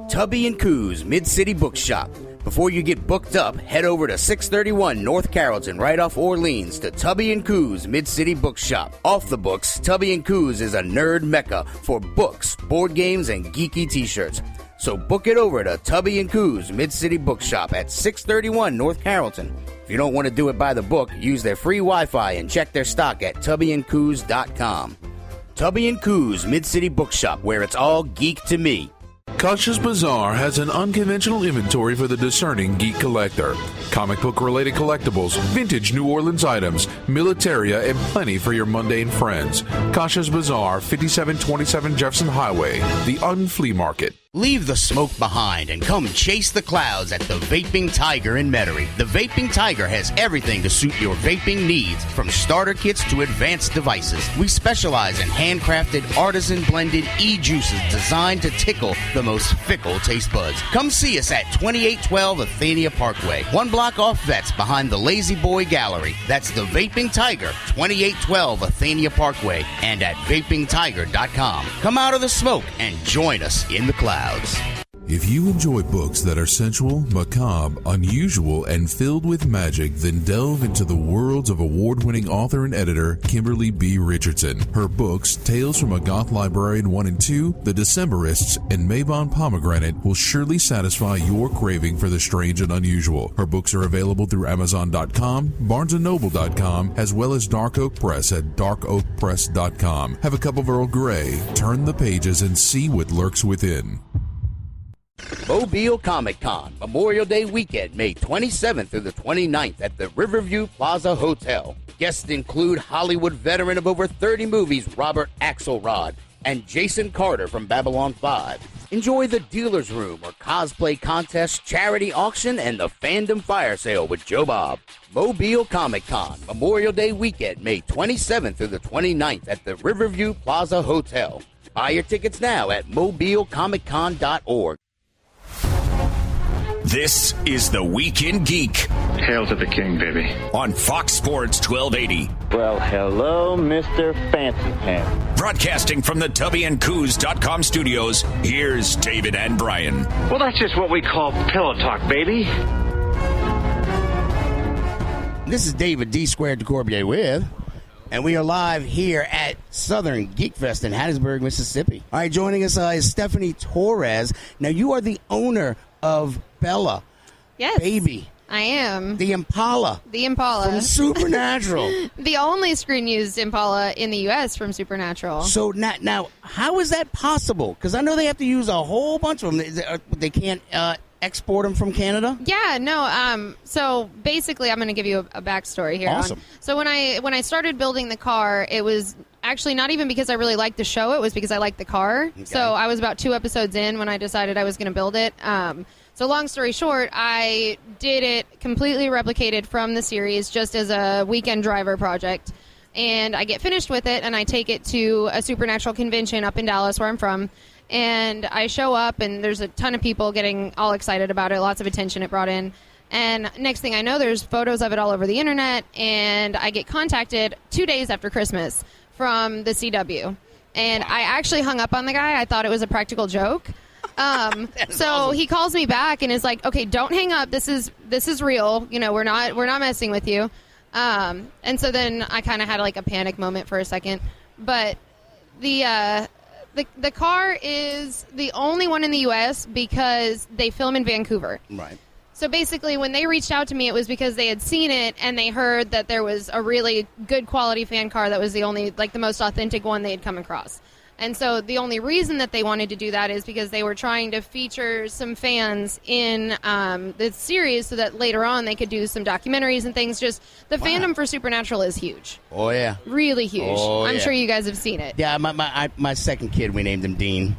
Tubby and Coos Mid-City Bookshop. Before you get booked up, head over to 631 North Carrollton, right off Orleans, to Tubby and Coos Mid-City Bookshop. Off the books, Tubby and Coos is a nerd mecca for books, board games, and geeky t-shirts. So book it over to Tubby and Coos Mid-City Bookshop at 631 North Carrollton. If you don't want to do it by the book, use their free Wi-Fi and check their stock at tubbyandcoos.com. Tubby and Coos Mid-City Bookshop, where it's all geek to me. Kosh's Bazaar has an unconventional inventory for the discerning geek collector. Comic book-related collectibles, vintage New Orleans items, militaria, and plenty for your mundane friends. Kosh's Bazaar, 5727 Jefferson Highway, the Unflea Market. Leave the smoke behind and come chase the clouds at the Vaping Tiger in Metairie. The Vaping Tiger has everything to suit your vaping needs, from starter kits to advanced devices. We specialize in handcrafted, artisan-blended e-juices designed to tickle the most fickle taste buds. Come see us at 2812 Athenia Parkway, one block off Vets behind the Lazy Boy Gallery. That's the Vaping Tiger, 2812 Athenia Parkway, and at vapingtiger.com. Come out of the smoke and join us in the clouds. If you enjoy books that are sensual, macabre, unusual, and filled with magic, then delve into the worlds of award-winning author and editor Kimberly B. Richardson. Her books, Tales from a Goth Librarian 1 and 2, The Decemberists, and Mabon Pomegranate will surely satisfy your craving for the strange and unusual. Her books are available through Amazon.com, BarnesandNoble.com, as well as Dark Oak Press at darkoakpress.com. Have a cup of Earl Grey, turn the pages, and see what lurks within. Mobile Comic Con, Memorial Day weekend, May 27th through the 29th at the Riverview Plaza Hotel. Guests include Hollywood veteran of over 30 movies, Robert Axelrod, and Jason Carter from Babylon 5. Enjoy the Dealer's Room or cosplay contest, charity auction, and the Fandom Fire Sale with Joe Bob. Mobile Comic Con, Memorial Day weekend, May 27th through the 29th at the Riverview Plaza Hotel. Buy your tickets now at mobilecomiccon.org. This is the Week in Geek. Hail to the king, baby. On Fox Sports 1280. Well, hello, Mr. Fancy Pants. Broadcasting from the TubbyandCoos.com studios, here's David and Brian. Well, that's just what we call pillow talk, baby. This is David D. Squared DeCorbier with, and we are live here at Southern Geek Fest in Hattiesburg, Mississippi. All right, joining us is Stephanie Torres. Now, you are the owner of Bella. Yes. Baby. I am. The Impala. The Impala. From Supernatural. The only screen-used Impala in the U.S. from Supernatural. So now how is that possible? Because I know they have to use a whole bunch of them. They can't export them from Canada? Yeah, no. So basically, I'm going to give you a backstory here. Awesome. So when I started building the car, it was actually not even because I really liked the show. It was because I liked the car. Okay. So I was about 2 episodes in when I decided I was going to build it. So long story short, I did it completely replicated from the series just as a weekend driver project. And I get finished with it, and I take it to a Supernatural convention up in Dallas, where I'm from. And I show up, and there's a ton of people getting all excited about it, lots of attention it brought in. And next thing I know, there's photos of it all over the internet, and I get contacted 2 days after Christmas from the CW. And I actually hung up on the guy. I thought it was a practical joke. So awesome. He calls me back and is like, "Okay, don't hang up. This is real. You know, we're not messing with you." And so then I kind of had like a panic moment for a second. But the car is the only one in the U.S. because they film in Vancouver. Right. So basically, when they reached out to me, it was because they had seen it and they heard that there was a really good quality fan car that was the only, like, the most authentic one they had come across. And so the only reason that they wanted to do that is because they were trying to feature some fans in the series so that later on they could do some documentaries and things. Just the fandom for Supernatural is huge. Oh, yeah. Really huge. Oh, I'm yeah. sure you guys have seen it. Yeah, my second kid, we named him Dean.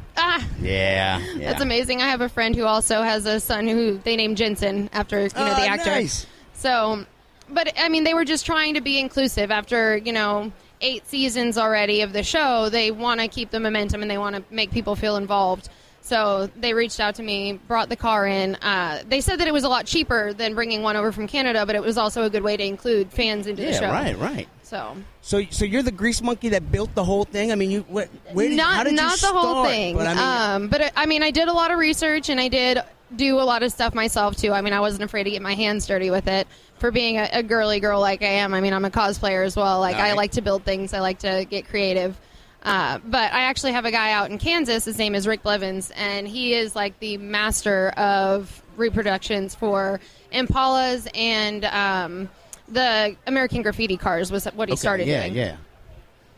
Yeah. That's amazing. I have a friend who also has a son who they named Jensen after the actor. Nice. So, but I mean, they were just trying to be inclusive after 8 seasons already of the show. They want to keep the momentum and they want to make people feel involved. So they reached out to me, brought the car in. They said that it was a lot cheaper than bringing one over from Canada, but it was also a good way to include fans into the show. Right. So you're the grease monkey that built the whole thing? I mean, how did you not the start? whole thing. But I did a lot of research and I did do a lot of stuff myself too. I mean, I wasn't afraid to get my hands dirty with it. For being a girly girl like I am, I mean, I'm a cosplayer as well. Like, I like to build things. I like to get creative. But I actually have a guy out in Kansas. His name is Rick Blevins, and he is like the master of reproductions for Impalas and the American Graffiti cars was what he started doing. Yeah.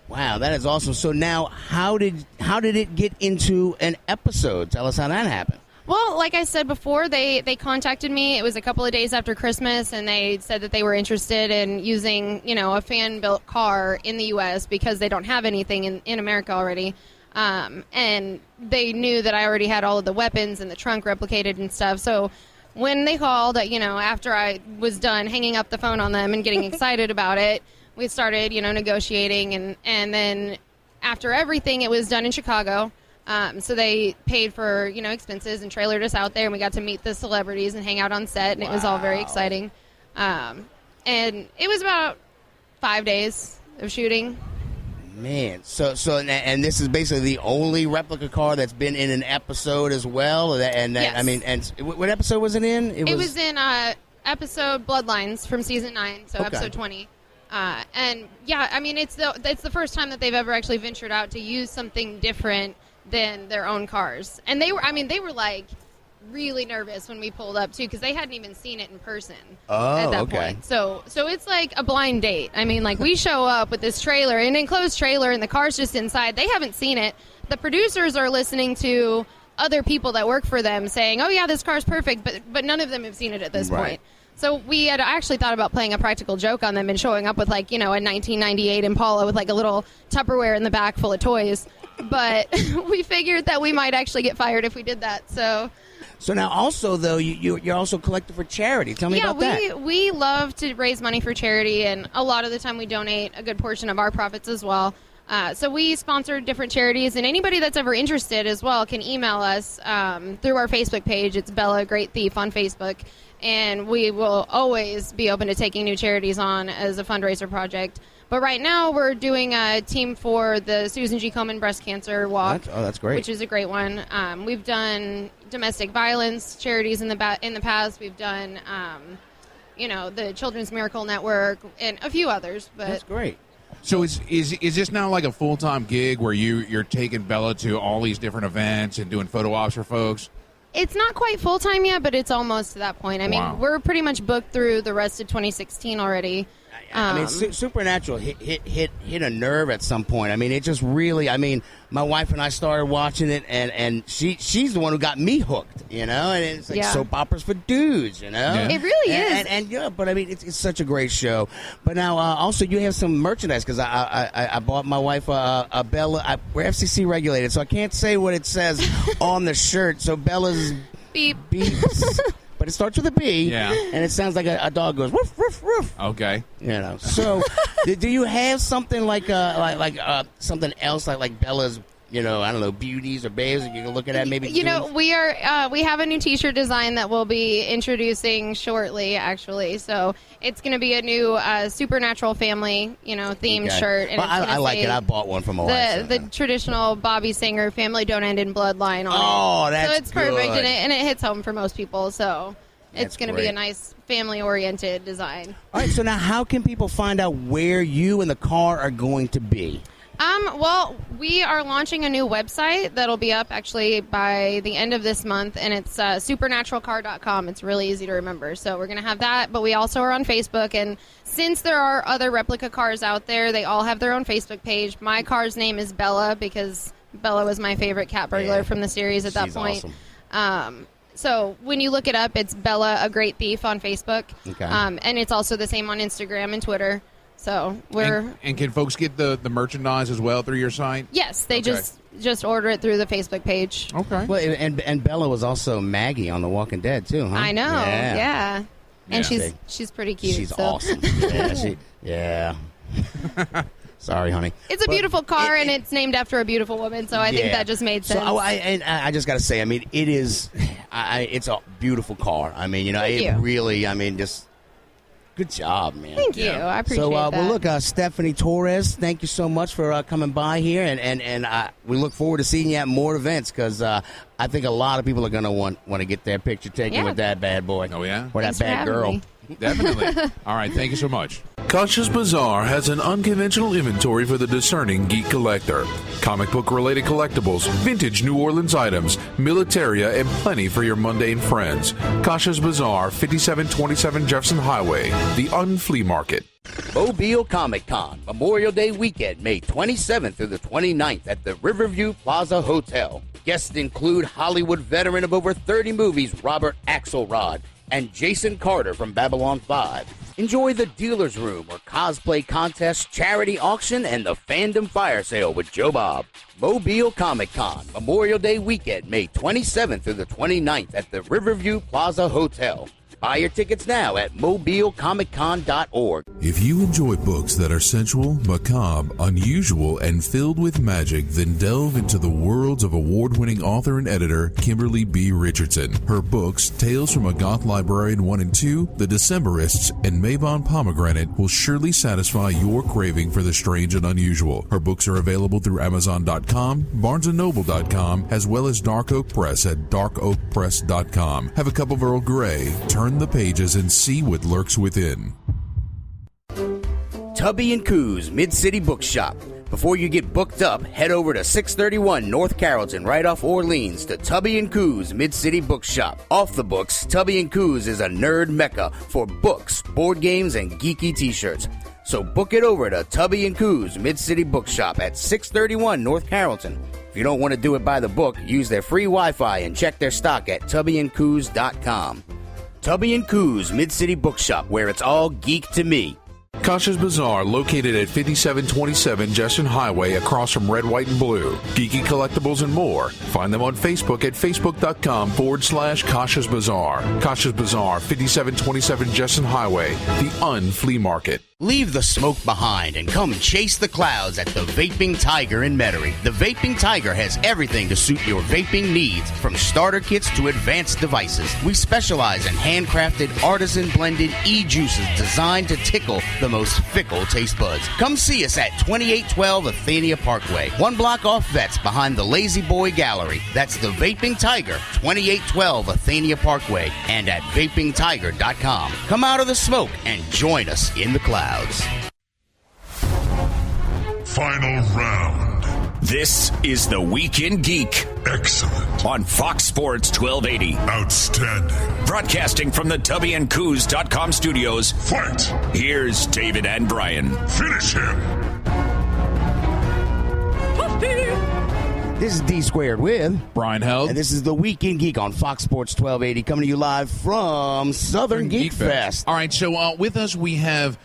Wow, that is awesome. So now, how did it get into an episode? Tell us how that happened. Well, like I said before, they contacted me. It was a couple of days after Christmas, and they said that they were interested in using, a fan-built car in the U.S. because they don't have anything in America already. And they knew that I already had all of the weapons and the trunk replicated and stuff. So when they called, after I was done hanging up the phone on them and getting excited about it, we started, negotiating. And then after everything, it was done in Chicago. So they paid for, expenses and trailered us out there, and we got to meet the celebrities and hang out on set, and it was all very exciting. And it was about 5 days of shooting. Man, and this is basically the only replica car that's been in an episode as well. Yes. I mean, and what episode was it in? It was in episode Bloodlines from season 9, so Okay. episode 20. And yeah, I mean, it's the first time that they've ever actually ventured out to use something different than their own cars. And they were like really nervous when we pulled up too, because they hadn't even seen it in person at that point. So it's like a blind date. I mean, like, we show up with this trailer, an enclosed trailer, and the car's just inside. They haven't seen it. The producers are listening to other people that work for them saying, "Oh yeah, this car's perfect," but none of them have seen it at this point. So we had actually thought about playing a practical joke on them and showing up with, like, a 1998 Impala with like a little Tupperware in the back full of toys. But we figured that we might actually get fired if we did that. So now also, though, you're also collecting for charity. Tell me about that. Yeah, we love to raise money for charity, and a lot of the time we donate a good portion of our profits as well. So we sponsor different charities, and anybody that's ever interested as well can email us through our Facebook page. It's Bella Great Thief on Facebook, and we will always be open to taking new charities on as a fundraiser project. But right now we're doing a team for the Susan G. Komen Breast Cancer Walk. That's great. Which is a great one. We've done domestic violence charities in the past. We've done, the Children's Miracle Network and a few others. But that's great. So is this now like a full-time gig where you're taking Bella to all these different events and doing photo ops for folks? It's not quite full-time yet, but it's almost to that point. I mean, we're pretty much booked through the rest of 2016 already. I mean, Supernatural hit a nerve at some point. I mean, it just really. I mean, my wife and I started watching it, and she's the one who got me hooked. And it's like soap operas for dudes. It really is. And yeah, but I mean, it's such a great show. But now, also, you have some merchandise because I bought my wife a Bella. We're FCC regulated, so I can't say what it says on the shirt. So Bella's beeps. But it starts with a B, and it sounds like a dog goes woof woof woof. Okay, So, do you have something like something else like Bella's? I don't know, beauties or babes that you can look at maybe. We have a new T-shirt design that we'll be introducing shortly, actually. So it's going to be a new Supernatural family, themed shirt. And I like it. I bought one from my wife. The traditional Bobby Singer "Family Don't End in Bloodline" on it. Oh, that's so it's good. perfect, and it hits home for most people. So it's going to be a nice family-oriented design. All right. So now, how can people find out where you and the car are going to be? Well, we are launching a new website that'll be up actually by the end of this month, and it's supernaturalcar.com. It's really easy to remember. So we're going to have that, but we also are on Facebook, and since there are other replica cars out there, they all have their own Facebook page. My car's name is Bella because Bella was my favorite cat burglar from the series at that point. Awesome. So when you look it up, it's Bella, a Great Thief on Facebook, and it's also the same on Instagram and Twitter. So and can folks get the merchandise as well through your site? Yes, they just order it through the Facebook page. Okay. Well, and Bella was also Maggie on The Walking Dead too, huh? I know. Yeah. And she's pretty cute. She's awesome. Yeah. Sorry, honey. It's a beautiful car, and it's named after a beautiful woman, so I think that just made sense. So I just got to say, I mean, it is. It's a beautiful car. I mean, really. I mean, just. Good job, man. Thank you. I appreciate that. Well, look, Stephanie Torres, thank you so much for coming by here, and we look forward to seeing you at more events because I think a lot of people are going to want to get their picture taken with that bad boy. Oh, yeah? Or that bad girl. Definitely. All right, thank you so much. Kasha's Bazaar has an unconventional inventory for the discerning geek collector. Comic book-related collectibles, vintage New Orleans items, militaria, and plenty for your mundane friends. Kasha's Bazaar, 5727 Jefferson Highway, the Unflea Market. Mobile Comic Con, Memorial Day weekend, May 27th through the 29th at the Riverview Plaza Hotel. Guests include Hollywood veteran of over 30 movies, Robert Axelrod, and Jason Carter from Babylon 5. Enjoy the Dealer's Room or cosplay contest, charity auction, and the fandom fire sale with Joe Bob. Mobile Comic Con, Memorial Day weekend, May 27th through the 29th at the Riverview Plaza Hotel. Buy your tickets now at mobilecomiccon.org. If you enjoy books that are sensual, macabre, unusual, and filled with magic, then delve into the worlds of award-winning author and editor Kimberly B. Richardson. Her books, Tales from a Goth Librarian 1 and 2, The Decemberists, and Mabon Pomegranate will surely satisfy your craving for the strange and unusual. Her books are available through Amazon.com, BarnesandNoble.com, as well as Dark Oak Press at darkoakpress.com. Have a cup of Earl Grey, turn the pages, and see what lurks within. Tubby and Coos Mid-City Bookshop. Before you get booked up, head over to 631 North Carrollton, right off Orleans, to Tubby and Coos Mid-City Bookshop. Off the books, Tubby and Coos is a nerd mecca for books, board games, and geeky t-shirts. So book it over to Tubby and Coos Mid-City Bookshop at 631 North Carrollton. If you don't want to do it by the book, use their free Wi-Fi and check their stock at tubbyandcoos.com. Tubby and Coos Mid-City Bookshop, where it's all geek to me. Kasha's Bazaar, located at 5727 Justin Highway, across from Red, White, and Blue. Geeky collectibles and more. Find them on Facebook at facebook.com/Kasha's Bazaar. Kasha's Bazaar, 5727 Justin Highway, the Unflea Market. Leave the smoke behind and come chase the clouds at the Vaping Tiger in Metairie. The Vaping Tiger has everything to suit your vaping needs, from starter kits to advanced devices. We specialize in handcrafted, artisan-blended e-juices designed to tickle the most fickle taste buds. Come see us at 2812 Athenia Parkway, 1 block off Vets behind the Lazy Boy Gallery. That's the Vaping Tiger, 2812 Athenia Parkway, and at vapingtiger.com. Come out of the smoke and join us in the clouds. Final round. This is the Week in Geek. Excellent. On Fox Sports 1280. Outstanding. Broadcasting from the tubbyandcoos.com studios. Fight. Here's David and Brian. Finish him. This is D Squared with Brian Held. And this is the Week in Geek on Fox Sports 1280, coming to you live from Southern Geek Fest. All right, so with us we have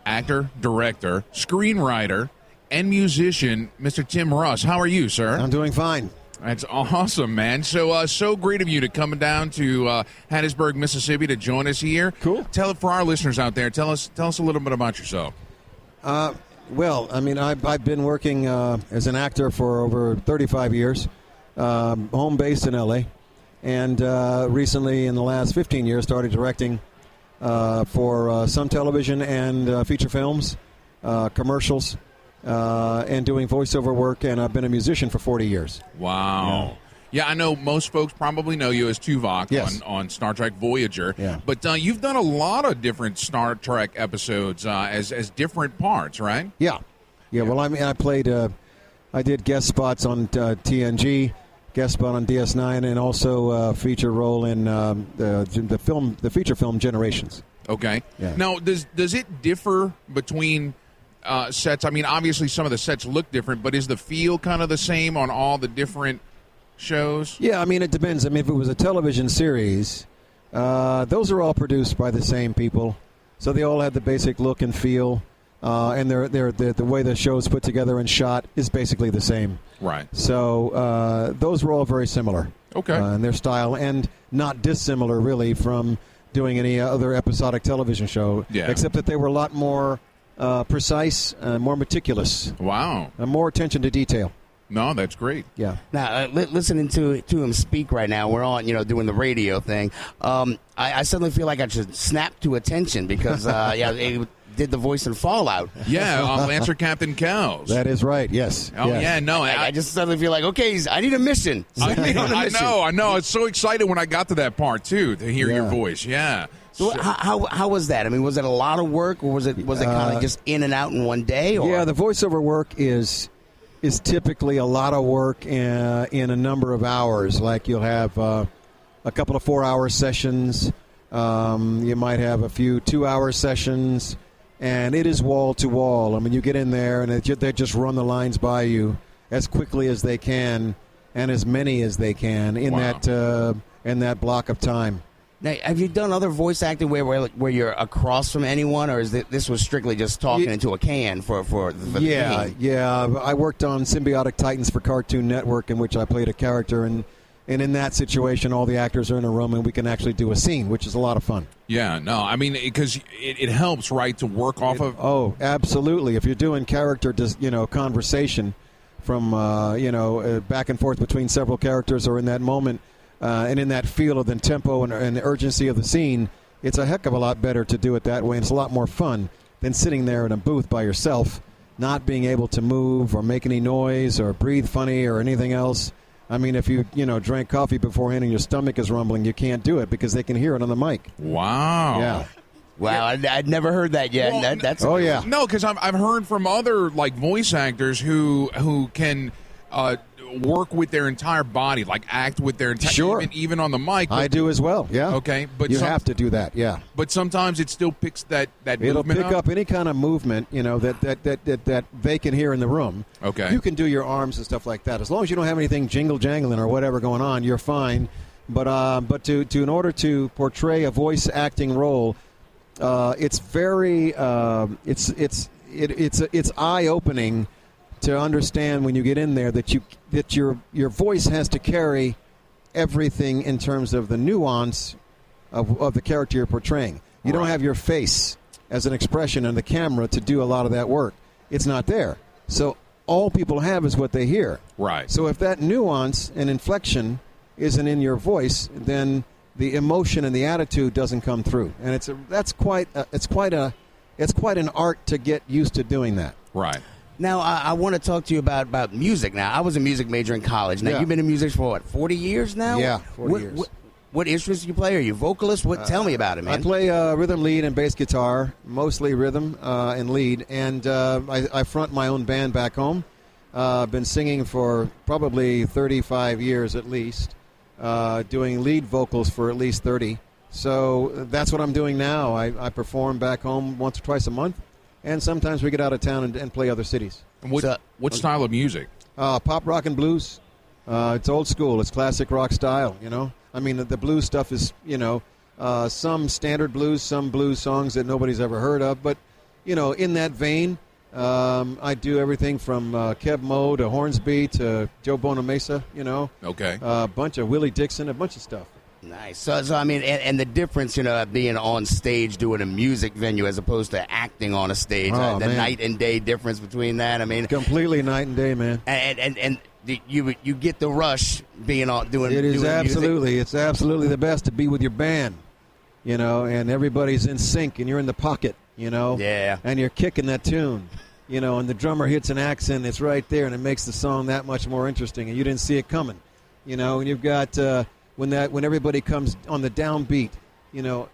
actor, director, screenwriter, and musician, Mr. Tim Russ. How are you, sir? I'm doing fine. That's awesome, man. So great of you to come down to Hattiesburg, Mississippi to join us here. Cool. For our listeners out there, tell us a little bit about yourself. Well, I mean, I've been working as an actor for over 35 years, home based in L.A., and recently in the last 15 years started directing for some television and feature films, commercials, and doing voiceover work, and I've been a musician for 40 years. Wow. Yeah, I know most folks probably know you as Tuvok yes. on Star Trek Voyager. Yeah. But you've done a lot of different Star Trek episodes as different parts, right? Yeah. Well, I mean, I did guest spots on TNG, guest spot on DS9, and also a feature role in the feature film Generations. Okay. Yeah. Now, does it differ between sets? I mean, obviously some of the sets look different, but is the feel kind of the same on all the different shows? Yeah, I mean, it depends. I mean, if it was a television series, those are all produced by the same people, so they all have the basic look and feel, and the way the show's put together and shot is basically the same. Right. So those were all very similar. Okay. In their style, and not dissimilar, really, from doing any other episodic television show, except that they were a lot more precise, more meticulous. Wow. And more attention to detail. No, that's great. Yeah. Now, listening to him speak right now, we're on, doing the radio thing. I suddenly feel like I should snap to attention because, it did the voice in Fallout. Yeah, Lancer Captain Cows. That is right. Yes. Oh yes. yeah, no. I just suddenly feel like, okay, I need a mission. I know. I was so excited when I got to that part too to hear your voice. Yeah. So how was that? I mean, was it a lot of work, or was it kind of just in and out in one day? Or? Yeah, the voiceover work is typically a lot of work in a number of hours. Like you'll have a couple of 4-hour sessions. You might have a few 2-hour sessions, and it is wall to wall. I mean, you get in there and they just run the lines by you as quickly as they can and as many as they can in that block of time. Now, have you done other voice acting where you're across from anyone, or is this was strictly just talking into a can for the Yeah. I worked on Symbiotic Titans for Cartoon Network, in which I played a character, and And in that situation, all the actors are in a room, and we can actually do a scene, which is a lot of fun. Yeah, no, I mean, because it helps, right, to work off of. Oh, absolutely. If you're doing character, conversation from, back and forth between several characters, or in that moment, and in that feel of the tempo and the urgency of the scene, it's a heck of a lot better to do it that way, and it's a lot more fun than sitting there in a booth by yourself, not being able to move or make any noise or breathe funny or anything else. I mean, if you drank coffee beforehand and your stomach is rumbling, you can't do it because they can hear it on the mic. Wow. Yeah. Wow, I'd never heard that yet. Well, yeah. No, because I've heard from other voice actors who can work with their entire body, act with their entire even on the mic. I do as well. Yeah. Okay, but you have to do that. Yeah. But sometimes it still picks that It'll movement pick up any kind of movement, that they can hear in the room. Okay. You can do your arms and stuff like that. As long as you don't have anything jangling or whatever going on, you're fine. But in order to portray a voice acting role, it's very it's eye opening to understand when you get in there that your voice has to carry everything in terms of the nuance of the character you're portraying. You don't have your face as an expression on the camera to do a lot of that work. It's not there. So all people have is what they hear. Right. So if that nuance and inflection isn't in your voice, then the emotion and the attitude doesn't come through. And it's quite an art to get used to doing that. Right. Now, I want to talk to you about music now. I was a music major in college. Now, You've been in music for, 40 years now? Yeah, 40 years. What instruments do you play? Are you a vocalist? Tell me about it, man. I play rhythm lead and bass guitar, mostly rhythm and lead. And I front my own band back home. I've been singing for probably 35 years at least, doing lead vocals for at least 30. So that's what I'm doing now. I perform back home once or twice a month. And sometimes we get out of town and play other cities. And what style of music? Pop, rock, and blues. It's old school. It's classic rock style, I mean, the blues stuff is, some standard blues, some blues songs that nobody's ever heard of. But, in that vein, I do everything from Kev Moe to Hornsby to Joe Bonamessa, Okay. A bunch of Willie Dixon, a bunch of stuff. Nice. So I mean, and the difference, being on stage doing a music venue as opposed to acting on a stage, the night and day difference between that. I mean, completely night and day, man. And you get the rush being on doing. It is doing absolutely, music. it's absolutely the best to be with your band, and everybody's in sync, and you're in the pocket, Yeah. and you're kicking that tune, and the drummer hits an accent, it's right there, and it makes the song that much more interesting, and you didn't see it coming, and you've got. When everybody comes on the downbeat,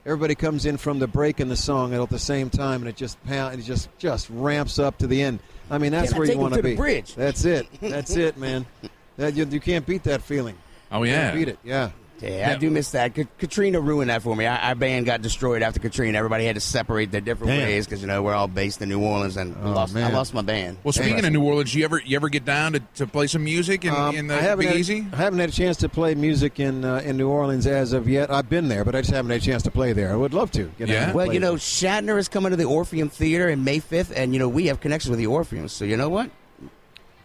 everybody comes in from the break in the song at the same time, and it just ramps up to the end. I mean, that's where you want to be. Bridge. That's it. That's it, man. You can't beat that feeling. Oh yeah, you can't beat it. Yeah. Yeah, I do miss that. Katrina ruined that for me. Our band got destroyed after Katrina. Everybody had to separate their different ways because we're all based in New Orleans, and I lost my band. Well, speaking of New Orleans, you ever get down to play some music in the Big Easy? I haven't had a chance to play music in New Orleans as of yet. I've been there, but I just haven't had a chance to play there. I would love to. Well, Shatner is coming to the Orpheum Theater in May 5th, and we have connections with the Orpheum. So you know what?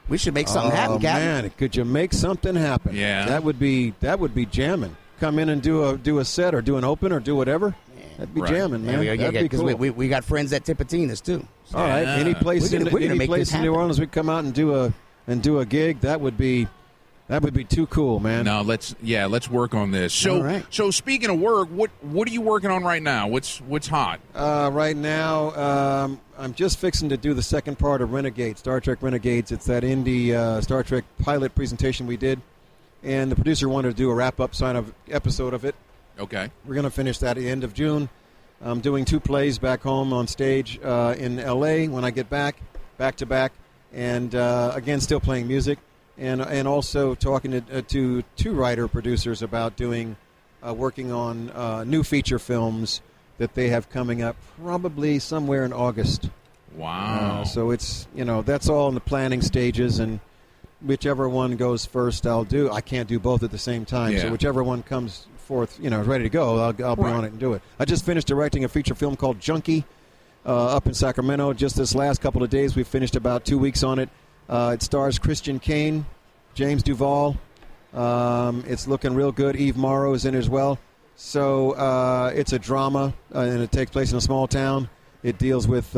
We should make something happen, Captain. Man, could you make something happen? Yeah, that would be jamming. Come in and do a set or do an open or do whatever. That'd be jamming, man. That'd be cool. We got friends at Tipitina's too. So. All right, any place in New Orleans we come out and do a gig, that would be too cool, man. No, let's work on this. So speaking of work, what are you working on right now? What's hot? Right now, I'm just fixing to do the second part of Renegades, Star Trek Renegades. It's that indie Star Trek pilot presentation we did. And the producer wanted to do a wrap-up episode of it. Okay. We're going to finish that at the end of June. I'm doing 2 plays back home on stage in L.A. when I get back to back. And, again, still playing music. And also talking to 2 writer-producers about working on new feature films that they have coming up probably somewhere in August. Wow. So it's, that's all in the planning stages, and whichever one goes first, I'll do. I can't do both at the same time, so whichever one comes forth, ready to go, I'll be on it and do it. I just finished directing a feature film called Junkie up in Sacramento. Just this last couple of days, we finished about 2 weeks on it. It stars Christian Kane, James Duvall, It's looking real good. Eve Morrow is in as well. So it's a drama, and it takes place in a small town. It deals with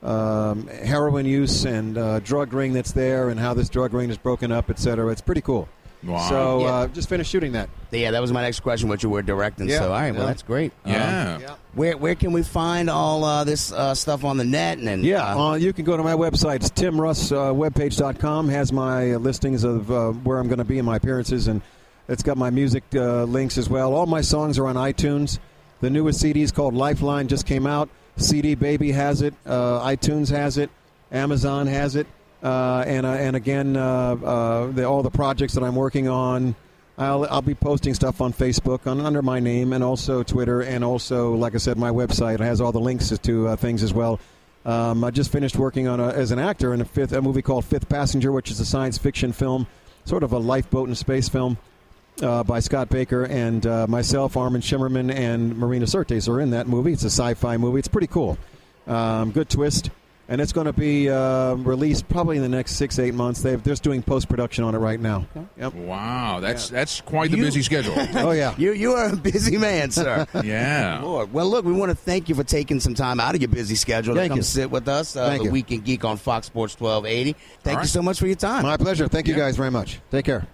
heroin use and drug ring that's there and how this drug ring is broken up, et cetera. It's pretty cool. Wow. So just finished shooting that. Yeah, that was my next question, what you were directing. Yeah. So, all right, well, that's great. Yeah. Where can we find all this stuff on the net? And you can go to my website. It's timrusswebpage.com. Has my listings of where I'm going to be in my appearances, and it's got my music links as well. All my songs are on iTunes. The newest CD is called Lifeline, just came out. CD Baby has it. iTunes has it. Amazon has it. And again, all the projects that I'm working on, I'll be posting stuff on Facebook under my name, and also Twitter, and also, like I said, my website has all the links to things as well. I just finished working on as an actor in a movie called Fifth Passenger, which is a science fiction film, sort of a lifeboat and space film by Scott Baker, and myself, Armin Shimmerman, and Marina Sirtis are in that movie. It's a sci-fi movie. It's pretty cool. Good twist. And it's going to be released probably in the next 6-8 months. They're just doing post-production on it right now. Okay. Yep. Wow, that's quite the busy schedule. Oh, yeah. You are a busy man, sir. Yeah. Lord. Well, look, we want to thank you for taking some time out of your busy schedule to come sit with us. The Week in Geek on Fox Sports 1280. Thank you so much for your time. My pleasure. Thank you guys very much. Take care.